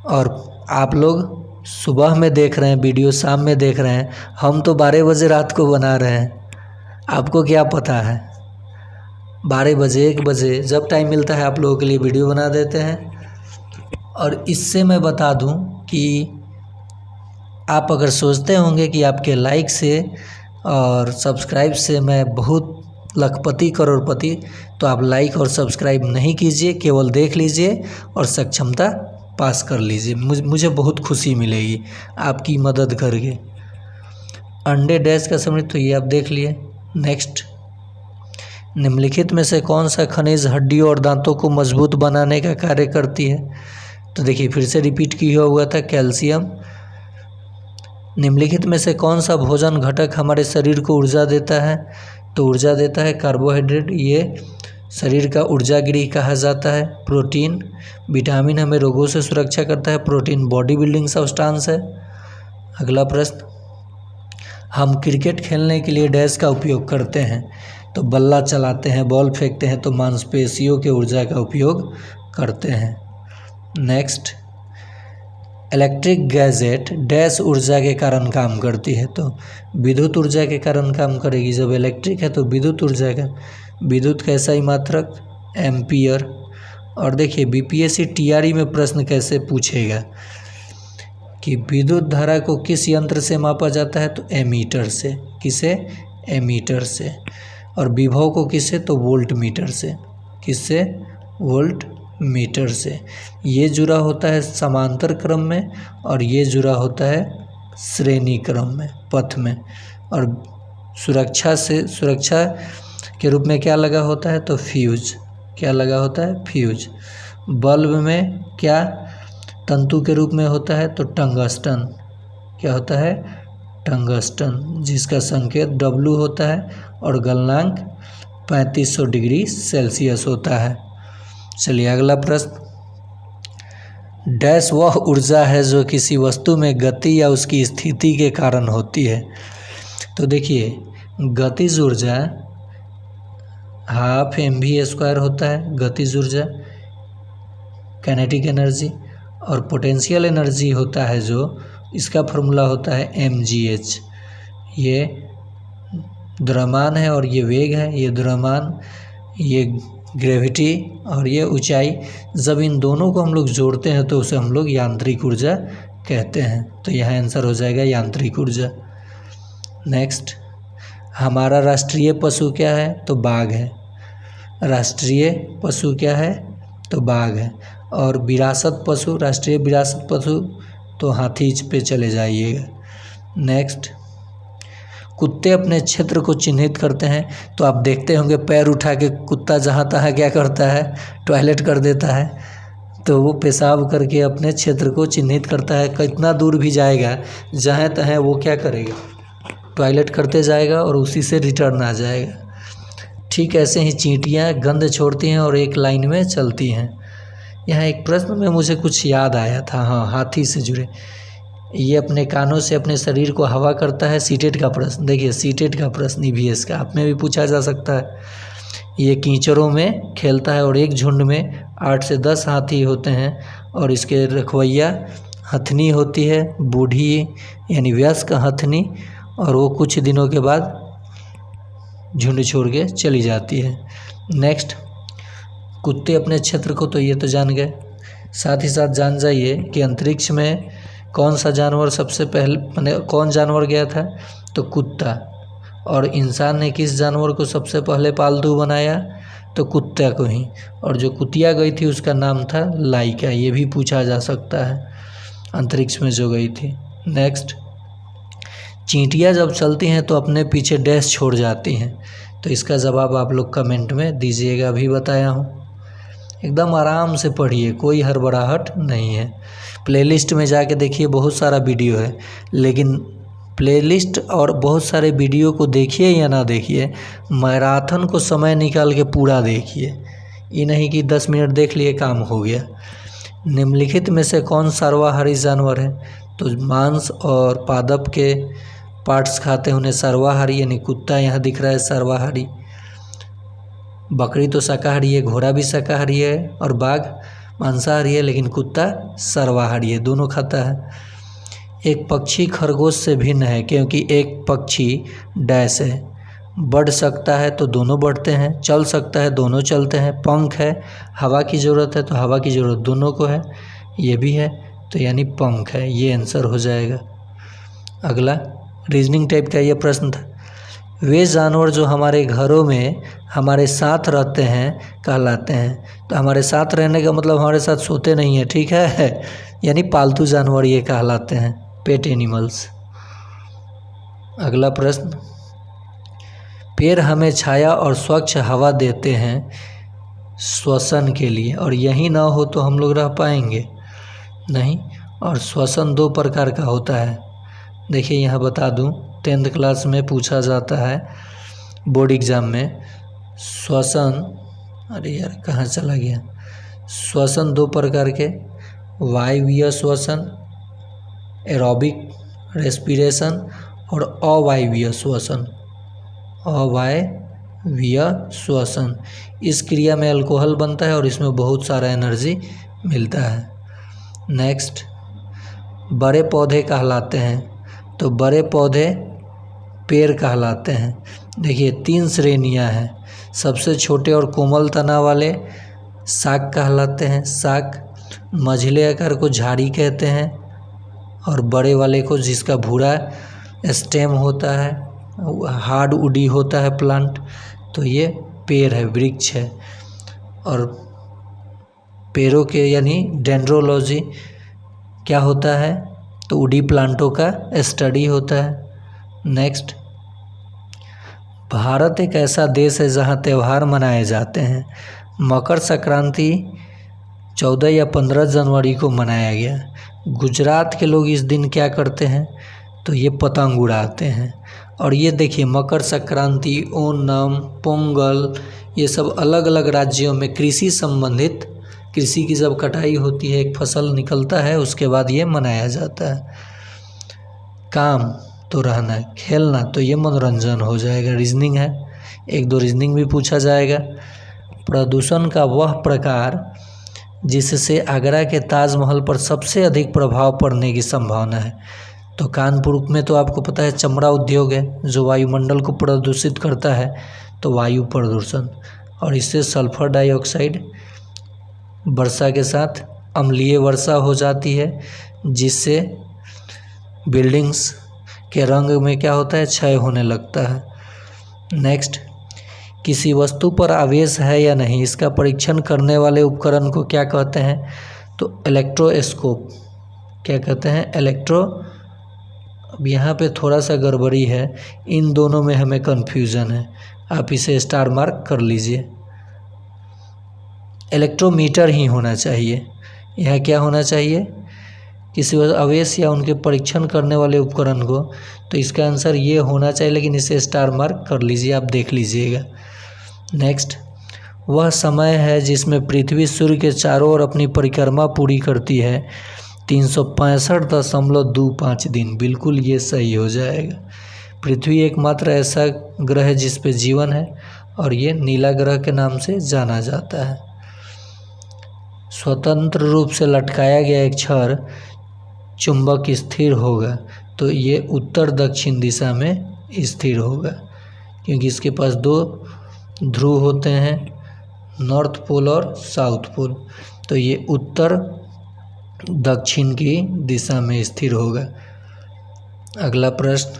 और आप लोग सुबह में देख रहे हैं वीडियो, शाम में देख रहे हैं, हम तो 12 बजे रात को बना रहे हैं। आपको क्या पता है? 12 बजे, 1 बजे, जब टाइम मिलता है आप लोगों के लिए वीडियो बना देते हैं। और इससे मैं बता दूं कि आप अगर सोचते होंगे कि आपके लाइक से और सब्सक्राइब से मैं बहुत लखपति करोड़पति, तो आप लाइक और सब्सक्राइब नहीं कीजिए, केवल देख लीजिए और सक्षमता पास कर लीजिए। मुझे बहुत खुशी मिलेगी आपकी मदद करके। अंडे डैश का समृद्ध, तो ये आप देख लिए। नेक्स्ट, निम्नलिखित में से कौन सा खनिज हड्डियों और दांतों को मजबूत बनाने का कार्य करती है? तो देखिए फिर से रिपीट किया हुआ था, कैल्शियम। निम्नलिखित में से कौन सा भोजन घटक हमारे शरीर को ऊर्जा देता है? तो ऊर्जा देता है कार्बोहाइड्रेट, ये शरीर का ऊर्जा गृह कहा जाता है। प्रोटीन, विटामिन हमें रोगों से सुरक्षा करता है। प्रोटीन बॉडी बिल्डिंग सब्सटेंस है। अगला प्रश्न, हम क्रिकेट खेलने के लिए डैश का उपयोग करते हैं। तो बल्ला चलाते हैं, बॉल फेंकते हैं, तो मांसपेशियों के ऊर्जा का उपयोग करते हैं। नेक्स्ट, इलेक्ट्रिक गैजेट डैश ऊर्जा के कारण काम करती है। तो विद्युत ऊर्जा के कारण काम करेगी। जब इलेक्ट्रिक है तो विद्युत ऊर्जा का, विद्युत का SI मात्रक एम्पियर। और देखिए BPSC TRE में प्रश्न कैसे पूछेगा कि विद्युत धारा को किस यंत्र से मापा जाता है? तो एमीटर से। किसे? एमीटर से। और विभव को किससे? तो वोल्ट मीटर से। किससे? वोल्ट मीटर से। ये जुड़ा होता है समांतर क्रम में और ये जुड़ा होता है श्रेणी क्रम में, पथ में। और सुरक्षा के रूप में क्या लगा होता है? तो फ्यूज। क्या लगा होता है? फ्यूज। बल्ब में क्या तंतु के रूप में होता है? तो टंगस्टन। क्या होता है? टंगस्टन, जिसका संकेत W होता है और गलनांक 3500 डिग्री सेल्सियस होता है। चलिए अगला प्रश्न, डैश वह ऊर्जा है जो किसी वस्तु में गति या उसकी स्थिति के कारण होती है। तो देखिए गतिज ऊर्जा हाफ mv² होता है गतिज ऊर्जा, काइनेटिक एनर्जी, और पोटेंशियल एनर्जी होता है जो इसका फॉर्मूला होता है mgh। ये द्रव्यमान है और ये वेग है, ये द्रव्यमान, ये ग्रेविटी और ये ऊंचाई। जब इन दोनों को हम लोग जोड़ते हैं तो उसे हम लोग यांत्रिक ऊर्जा कहते हैं। तो यहाँ आंसर हो जाएगा यांत्रिक ऊर्जा। नेक्स्ट, हमारा राष्ट्रीय पशु क्या है? तो बाघ है। राष्ट्रीय पशु क्या है? तो बाघ है। और विरासत पशु, राष्ट्रीय विरासत पशु तो हाथी पे चले जाइएगा। नेक्स्ट, कुत्ते अपने क्षेत्र को चिन्हित करते हैं। तो आप देखते होंगे पैर उठा के कुत्ता जहाँ तहाँ क्या करता है? टॉयलेट कर देता है। तो वो पेशाब करके अपने क्षेत्र को चिन्हित करता है। कितना दूर भी जाएगा जहाँ तहाँ वो क्या करेगा? टॉयलेट करते जाएगा और उसी से रिटर्न आ जाएगा। ठीक ऐसे ही चींटियाँ गंध छोड़ती हैं और एक लाइन में चलती हैं। यहाँ एक प्रश्न में मुझे कुछ याद आया था, हाँ, हाथी से जुड़े। ये अपने कानों से अपने शरीर को हवा करता है। सीटेट का प्रश्न देखिए, सीटेट का प्रश्न ईवीएस का आप में भी पूछा जा सकता है। ये कीचड़ों में खेलता है और एक झुंड में 8 से 10 हाथी होते हैं और इसके रखवैया हथनी होती है, बूढ़ी यानी वयस्क हथनी, और वो कुछ दिनों के बाद झुंड छोड़ के चली जाती है। नेक्स्ट, कुत्ते अपने क्षेत्र को तो ये तो जान गए, साथ ही साथ जान जाइए कि अंतरिक्ष में कौन सा जानवर सबसे पहले, माने कौन जानवर गया था? तो कुत्ता। और इंसान ने किस जानवर को सबसे पहले पालतू बनाया? तो कुत्ते को ही। और जो कुतिया गई थी उसका नाम था लाइका। ये भी पूछा जा सकता है, अंतरिक्ष में जो गई थी। नेक्स्ट, चींटियाँ जब चलती हैं तो अपने पीछे डैश छोड़ जाती हैं। तो इसका जवाब आप लोग कमेंट में दीजिएगा, अभी बताया हूँ। एकदम आराम से पढ़िए, कोई हड़बड़ाहट नहीं है। प्लेलिस्ट में जाके देखिए, बहुत सारा वीडियो है, लेकिन प्लेलिस्ट और बहुत सारे वीडियो को देखिए या ना देखिए, मैराथन को समय निकाल के पूरा देखिए। ये नहीं कि 10 मिनट देख लिए काम हो गया। निम्नलिखित में से कौन सर्वाहारी जानवर है? तो मांस और पादप के पार्ट्स खाते हैं, उन्हें सर्वाहारी, यानी कुत्ता यहाँ दिख रहा है सर्वाहारी। बकरी तो शाकाहारी है, घोड़ा भी शाकाहारी है और बाघ मांसाहारी है, लेकिन कुत्ता सर्वाहारी है, दोनों खाता है। एक पक्षी खरगोश से भिन्न है क्योंकि एक पक्षी डैश है। बढ़ सकता है तो दोनों बढ़ते हैं, चल सकता है दोनों चलते हैं, पंख है, हवा की ज़रूरत है तो हवा की ज़रूरत दोनों को है, ये भी है, तो यानी पंख है। ये आंसर हो जाएगा। अगला रीजनिंग टाइप का ये प्रश्न था, वे जानवर जो हमारे घरों में हमारे साथ रहते हैं कहलाते हैं। तो हमारे साथ रहने का मतलब हमारे साथ सोते नहीं है, ठीक है, यानी पालतू जानवर ये कहलाते हैं, पेट एनिमल्स। अगला प्रश्न, पेड़ हमें छाया और स्वच्छ हवा देते हैं श्वसन के लिए, और यही ना हो तो हम लोग रह पाएंगे नहीं। और श्वसन 2 प्रकार का होता है। देखिए यहाँ बता दूँ, 10th क्लास में पूछा जाता है बोर्ड एग्ज़ाम में। श्वसन, अरे यार कहाँ चला गया, श्वसन 2 प्रकार के, वायवीय श्वसन, एरोबिक रेस्पिरेशन, और अवायवीय श्वसन। अवायवीय श्वसन, इस क्रिया में अल्कोहल बनता है और इसमें बहुत सारा एनर्जी मिलता है। नेक्स्ट, बड़े पौधे कहलाते हैं। तो बड़े पौधे पेड़ कहलाते हैं। देखिए 3 श्रेणियां हैं। सबसे छोटे और कोमल तना वाले शाक कहलाते हैं, शाक। मझले आकार को झाड़ी कहते हैं, और बड़े वाले को, जिसका भूरा स्टेम होता है, हार्ड वुडी होता है प्लांट, तो ये पेड़ है, वृक्ष है। और पेड़ों के यानी डेंड्रोलॉजी क्या होता है? तो वुडी प्लांटों का स्टडी होता है। नेक्स्ट, भारत एक ऐसा देश है जहाँ त्यौहार मनाए जाते हैं। मकर संक्रांति 14 या 15 जनवरी को मनाया गया। गुजरात के लोग इस दिन क्या करते हैं? तो ये पतंग उड़ाते हैं। और ये देखिए मकर संक्रांति, ओणम, पोंगल, ये सब अलग अलग राज्यों में कृषि संबंधित कृषि की जब कटाई होती है, एक फसल निकलता है, उसके बाद ये मनाया जाता है। काम तो रहना है, खेलना तो ये मनोरंजन हो जाएगा, रीजनिंग है, एक दो रीजनिंग भी पूछा जाएगा। प्रदूषण का वह प्रकार जिससे आगरा के ताजमहल पर सबसे अधिक प्रभाव पड़ने की संभावना है। तो कानपुर में तो आपको पता है चमड़ा उद्योग है जो वायुमंडल को प्रदूषित करता है, तो वायु प्रदूषण, और इससे सल्फर डाइऑक्साइड वर्षा के साथ अम्लीय वर्षा हो जाती है, जिससे बिल्डिंग्स के रंग में क्या होता है, क्षय होने लगता है। नेक्स्ट, किसी वस्तु पर आवेश है या नहीं, इसका परीक्षण करने वाले उपकरण को क्या कहते हैं? तो इलेक्ट्रोस्कोप। क्या कहते हैं? अब यहाँ पे थोड़ा सा गड़बड़ी है, इन दोनों में हमें कन्फ्यूज़न है, आप इसे स्टार मार्क कर लीजिए। इलेक्ट्रोमीटर ही होना चाहिए, यहाँ क्या होना चाहिए? किसी आवेश या उनके परीक्षण करने वाले उपकरण को, तो इसका आंसर ये होना चाहिए, लेकिन इसे स्टार मार्क कर लीजिए, आप देख लीजिएगा। नेक्स्ट, वह समय है जिसमें पृथ्वी सूर्य के चारों ओर अपनी परिक्रमा पूरी करती है 365.25 दिन। बिल्कुल ये सही हो जाएगा। पृथ्वी एकमात्र ऐसा ग्रह है जिस पे जीवन है, और ये नीला ग्रह के नाम से जाना जाता है। स्वतंत्र रूप से लटकाया गया एक छड़ चुंबक स्थिर होगा, तो ये उत्तर दक्षिण दिशा में स्थिर होगा, क्योंकि इसके पास दो ध्रुव होते हैं, नॉर्थ पोल और साउथ पोल, तो ये उत्तर दक्षिण की दिशा में स्थिर होगा। अगला प्रश्न,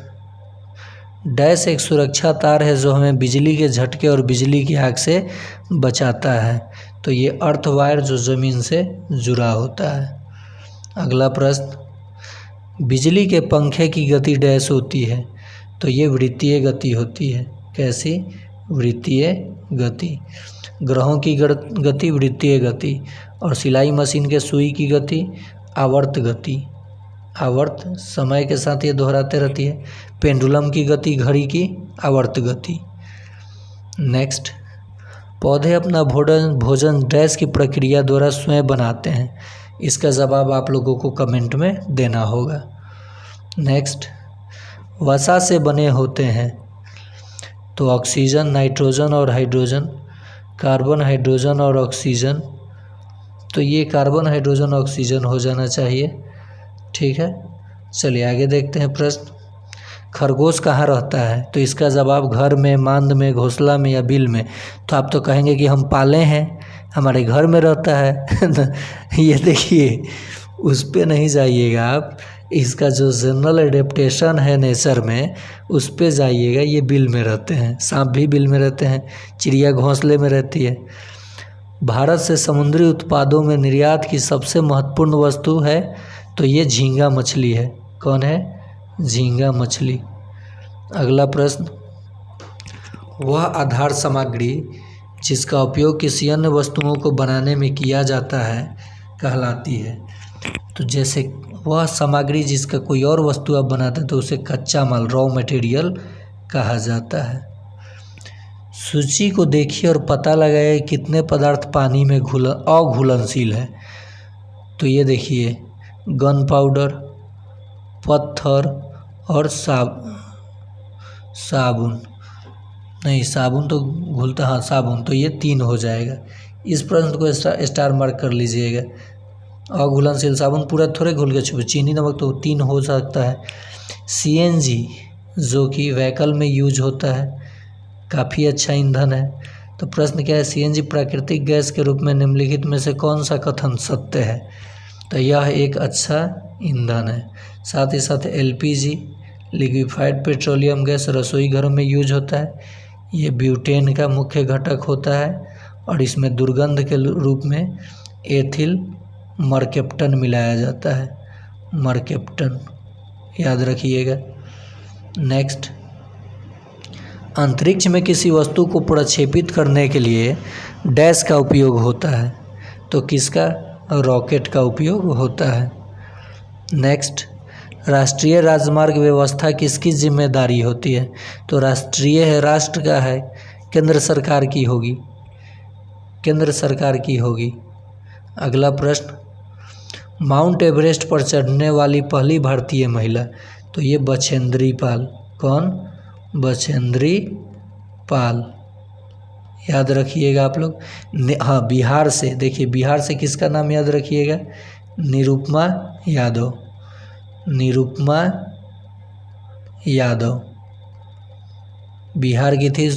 डैश एक सुरक्षा तार है जो हमें बिजली के झटके और बिजली की आग से बचाता है, तो ये अर्थ वायर जो ज़मीन से जुड़ा होता है। अगला प्रश्न, बिजली के पंखे की गति डैश होती है, तो ये वृत्तीय गति होती है। कैसी? वृत्तीय गति। ग्रहों की गति वृत्तीय गति, और सिलाई मशीन के सुई की गति आवर्त गति। आवर्त समय के साथ ये दोहराते रहती है। पेंडुलम की गति घड़ी की आवर्त गति। नेक्स्ट, पौधे अपना भोजन डैश की प्रक्रिया द्वारा स्वयं बनाते हैं, इसका जवाब आप लोगों को कमेंट में देना होगा। नेक्स्ट, वसा से बने होते हैं, तो ऑक्सीजन, नाइट्रोजन और हाइड्रोजन, कार्बन, हाइड्रोजन और ऑक्सीजन, तो ये कार्बन, हाइड्रोजन, ऑक्सीजन हो जाना चाहिए। ठीक है, चलिए आगे देखते हैं प्रश्न। खरगोश कहाँ रहता है? तो इसका जवाब घर में, मांद में, घोंसला में या बिल में। तो आप तो कहेंगे कि हम पाले हैं, हमारे घर में रहता है। ये देखिए, उस पे नहीं जाइएगा आप, इसका जो जनरल एडेप्टेशन है नेचर में, उस पे जाइएगा। ये बिल में रहते हैं, सांप भी बिल में रहते हैं, चिड़िया घोंसले में रहती है। भारत से समुद्री उत्पादों में निर्यात की सबसे महत्वपूर्ण वस्तु है, तो ये झींगा मछली है। कौन है? झींगा मछली। अगला प्रश्न, वह आधार सामग्री जिसका उपयोग किसी अन्य वस्तुओं को बनाने में किया जाता है कहलाती है। तो जैसे वह सामग्री जिसका कोई और वस्तु आप बनाते हैं, तो उसे कच्चा माल, रॉ मटेरियल कहा जाता है। सूची को देखिए और पता लगाए कितने पदार्थ पानी में अघुलनशील है। तो ये देखिए, गन पाउडर, पत्थर और साबुन नहीं, साबुन तो घुलता, हाँ साबुन, तो ये 3 हो जाएगा। इस प्रश्न को स्टार मार्क कर लीजिएगा। अघुलनशील साबुन पूरा थोड़े घुल के छुपे, चीनी नमक तो 3 हो सकता है। CNG जो कि व्हीकल में यूज होता है, काफ़ी अच्छा ईंधन है। तो प्रश्न क्या है? CNG प्राकृतिक गैस के रूप में निम्नलिखित में से कौन सा कथन सत्य है? तो यह एक अच्छा ईंधन है। साथ ही साथ LPG लिक्विफाइड पेट्रोलियम गैस रसोई घरों में यूज होता है। ये ब्यूटेन का मुख्य घटक होता है, और इसमें दुर्गंध के रूप में एथिल मरकेप्टन मिलाया जाता है। मरकेप्टन याद रखिएगा। नेक्स्ट, अंतरिक्ष में किसी वस्तु को प्रक्षेपित करने के लिए डैश का उपयोग होता है, तो किसका? रॉकेट का उपयोग होता है। नेक्स्ट, राष्ट्रीय राजमार्ग व्यवस्था किसकी जिम्मेदारी होती है? तो राष्ट्रीय है, राष्ट्र का है, केंद्र सरकार की होगी, केंद्र सरकार की होगी। अगला प्रश्न, माउंट एवरेस्ट पर चढ़ने वाली पहली भारतीय महिला, तो ये बछेंद्री पाल। कौन? बछेंद्री पाल। याद रखिएगा आप लोग। हाँ, बिहार से, देखिए बिहार से किसका नाम याद रखिएगा? निरुपमा यादव। निरुपमा यादव बिहार की थी,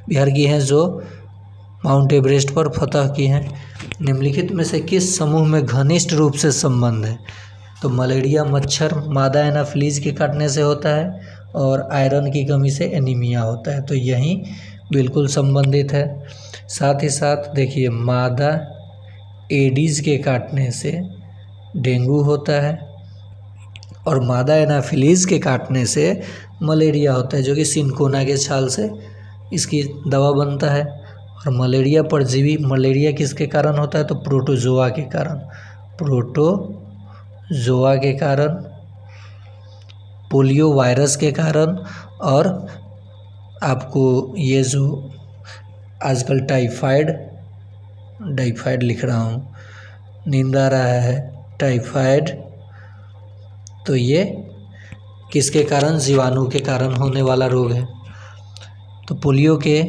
बिहार की हैं जो माउंट एवरेस्ट पर फतह की हैं। निम्नलिखित में से किस समूह में घनिष्ठ रूप से संबंध है? तो मलेरिया मच्छर मादा एनाफिलीज के काटने से होता है और आयरन की कमी से एनीमिया होता है, तो यही बिल्कुल संबंधित है। साथ ही साथ देखिए, मादा एडीज के काटने से डेंगू होता है और मादा एनाफिलीज के काटने से मलेरिया होता है, जो कि सिनकोना के छाल से इसकी दवा बनता है। और मलेरिया परजीवी, मलेरिया किसके कारण होता है? तो प्रोटोजोआ के कारण। प्रोटोजोआ के कारण, पोलियो वायरस के कारण, और आपको ये जो आजकल टाइफाइड लिख रहा हूँ, नींद आ रहा है, टाइफाइड, तो ये किसके कारण? जीवाणु के कारण होने वाला रोग है। तो पोलियो के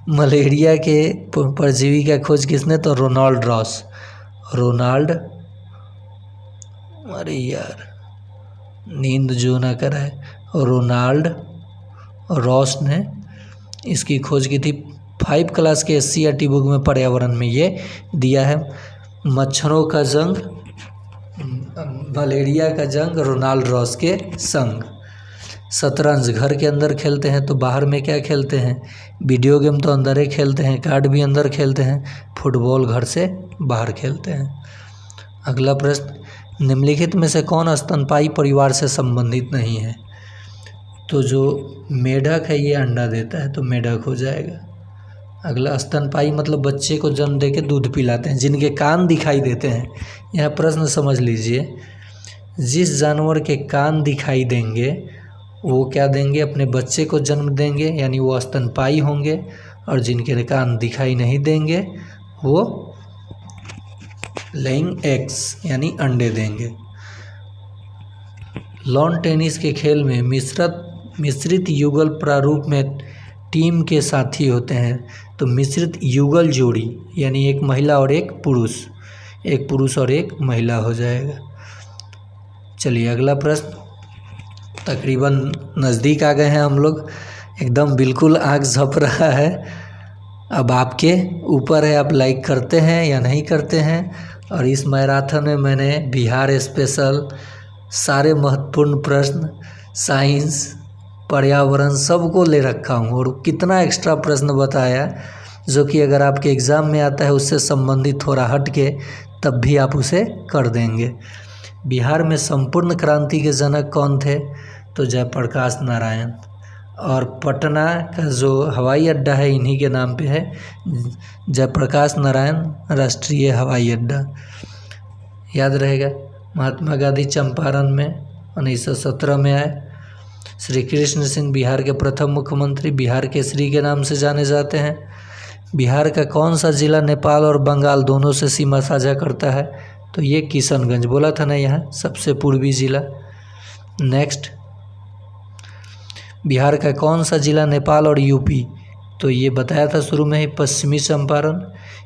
मलेरिया के परजीवी का खोज किसने? तो रोनाल्ड रॉस। रोनाल्ड, अरे यार नींद जो ना कराए, रोनाल्ड रॉस ने इसकी खोज की थी। 5 क्लास के SCERT बुक में पर्यावरण में ये दिया है। मच्छरों का जंग, मलेरिया का जंग रोनाल्ड रॉस के संग। शतरंज घर के अंदर खेलते हैं, तो बाहर में क्या खेलते हैं? वीडियो गेम तो अंदर ही खेलते हैं, कार्ड भी अंदर खेलते हैं, फुटबॉल घर से बाहर खेलते हैं। अगला प्रश्न, निम्नलिखित में से कौन स्तनपायी परिवार से संबंधित नहीं है? तो जो मेढक है ये अंडा देता है, तो मेढक हो जाएगा। अगला, स्तनपायी मतलब बच्चे को जन्म दे के दूध पिलाते हैं, जिनके कान दिखाई देते हैं। यह प्रश्न समझ लीजिए, जिस जानवर के कान दिखाई देंगे वो क्या देंगे? अपने बच्चे को जन्म देंगे, यानी वो स्तनपायी होंगे। और जिनके कान दिखाई नहीं देंगे वो लेइंग एग्स यानी अंडे देंगे। लॉन टेनिस के खेल में मिश्रित युगल प्रारूप में टीम के साथी होते हैं, तो मिश्रित युगल जोड़ी यानी एक महिला और एक पुरुष, एक पुरुष और एक महिला हो जाएगा। चलिए अगला प्रश्न, तकरीबन नज़दीक आ गए हैं हम लोग, एकदम बिल्कुल आँख झप रहा है। अब आपके ऊपर है, आप लाइक करते हैं या नहीं करते हैं। और इस मैराथन में मैंने बिहार स्पेशल, सारे महत्वपूर्ण प्रश्न, साइंस, पर्यावरण सबको ले रखा हूँ, और कितना एक्स्ट्रा प्रश्न बताया जो कि अगर आपके एग्ज़ाम में आता है उससे संबंधित थोड़ा हट के, तब भी आप उसे कर देंगे। बिहार में संपूर्ण क्रांति के जनक कौन थे? तो जयप्रकाश नारायण। और पटना का जो हवाई अड्डा है इन्हीं के नाम पे है, जयप्रकाश नारायण राष्ट्रीय हवाई अड्डा। याद रहेगा। महात्मा गांधी चंपारण में 1917 में आए। श्री कृष्ण सिंह बिहार के प्रथम मुख्यमंत्री, बिहार केसरी के नाम से जाने जाते हैं। बिहार का कौन सा जिला नेपाल और बंगाल दोनों से सीमा साझा करता है? तो ये किशनगंज, बोला था ना यहाँ सबसे पूर्वी जिला। नेक्स्ट, बिहार का कौन सा जिला नेपाल और यूपी? तो ये बताया था शुरू में ही, पश्चिमी चंपारण।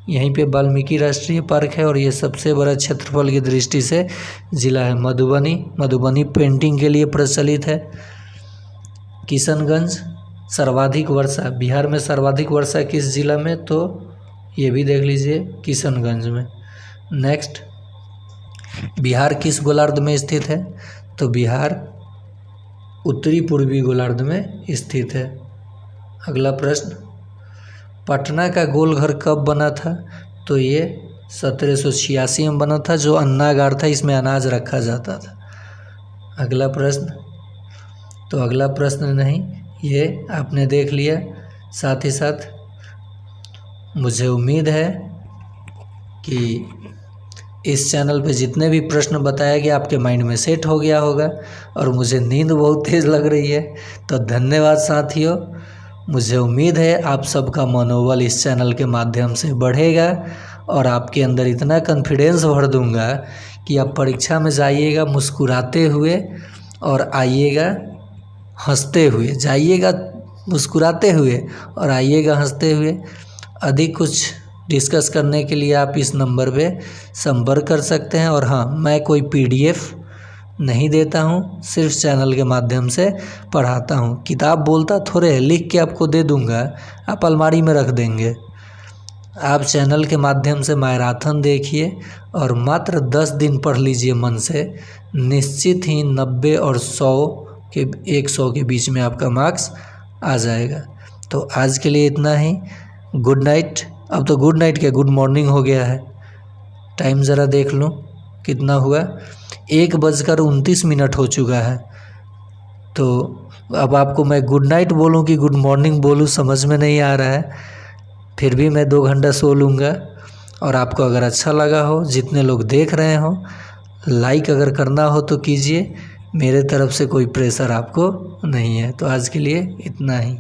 यहीं पे वाल्मीकि राष्ट्रीय पार्क है और ये सबसे बड़ा क्षेत्रफल की दृष्टि से जिला है। मधुबनी पेंटिंग के लिए प्रचलित है। किशनगंज, सर्वाधिक वर्षा, बिहार में सर्वाधिक वर्षा किस जिला में? तो ये भी देख लीजिए, किशनगंज में। नेक्स्ट, बिहार किस गोलार्ध में स्थित है? तो बिहार उत्तरी पूर्वी गोलार्ध में स्थित है। अगला प्रश्न, पटना का गोलघर कब बना था? तो ये 1786 में बना था, जो अन्नागार था, इसमें अनाज रखा जाता था। अगला प्रश्न, तो अगला प्रश्न नहीं, ये आपने देख लिया। साथ ही साथ मुझे उम्मीद है कि इस चैनल पे जितने भी प्रश्न बताया गया आपके माइंड में सेट हो गया होगा, और मुझे नींद बहुत तेज़ लग रही है। तो धन्यवाद साथियों। मुझे उम्मीद है आप सबका मनोबल इस चैनल के माध्यम से बढ़ेगा और आपके अंदर इतना कॉन्फिडेंस भर दूंगा कि आप परीक्षा में जाइएगा मुस्कुराते हुए और आइएगा हंसते हुए। जाइएगा मुस्कुराते हुए और आइएगा हंसते हुए। अधिक कुछ डिस्कस करने के लिए आप इस नंबर पे संपर्क कर सकते हैं। और हाँ, मैं कोई PDF नहीं देता हूँ, सिर्फ चैनल के माध्यम से पढ़ाता हूँ। किताब बोलता थोड़े है, लिख के आपको दे दूँगा, आप अलमारी में रख देंगे। आप चैनल के माध्यम से मैराथन देखिए और मात्र 10 दिन पढ़ लीजिए मन से, निश्चित ही 90 और 100 के बीच में आपका मार्क्स आ जाएगा। तो आज के लिए इतना ही। Good night. अब तो गुड नाइट क्या, गुड मॉर्निंग हो गया है। टाइम ज़रा देख लूँ कितना हुआ, 1:29 हो चुका है। तो अब आपको मैं गुड नाइट बोलूँ कि गुड मॉर्निंग बोलूँ समझ में नहीं आ रहा है। फिर भी मैं 2 घंटा सो लूँगा। और आपको अगर अच्छा लगा हो, जितने लोग देख रहे हो, लाइक अगर करना हो तो कीजिए। मेरे तरफ से कोई प्रेशर आपको नहीं है। तो आज के लिए इतना ही।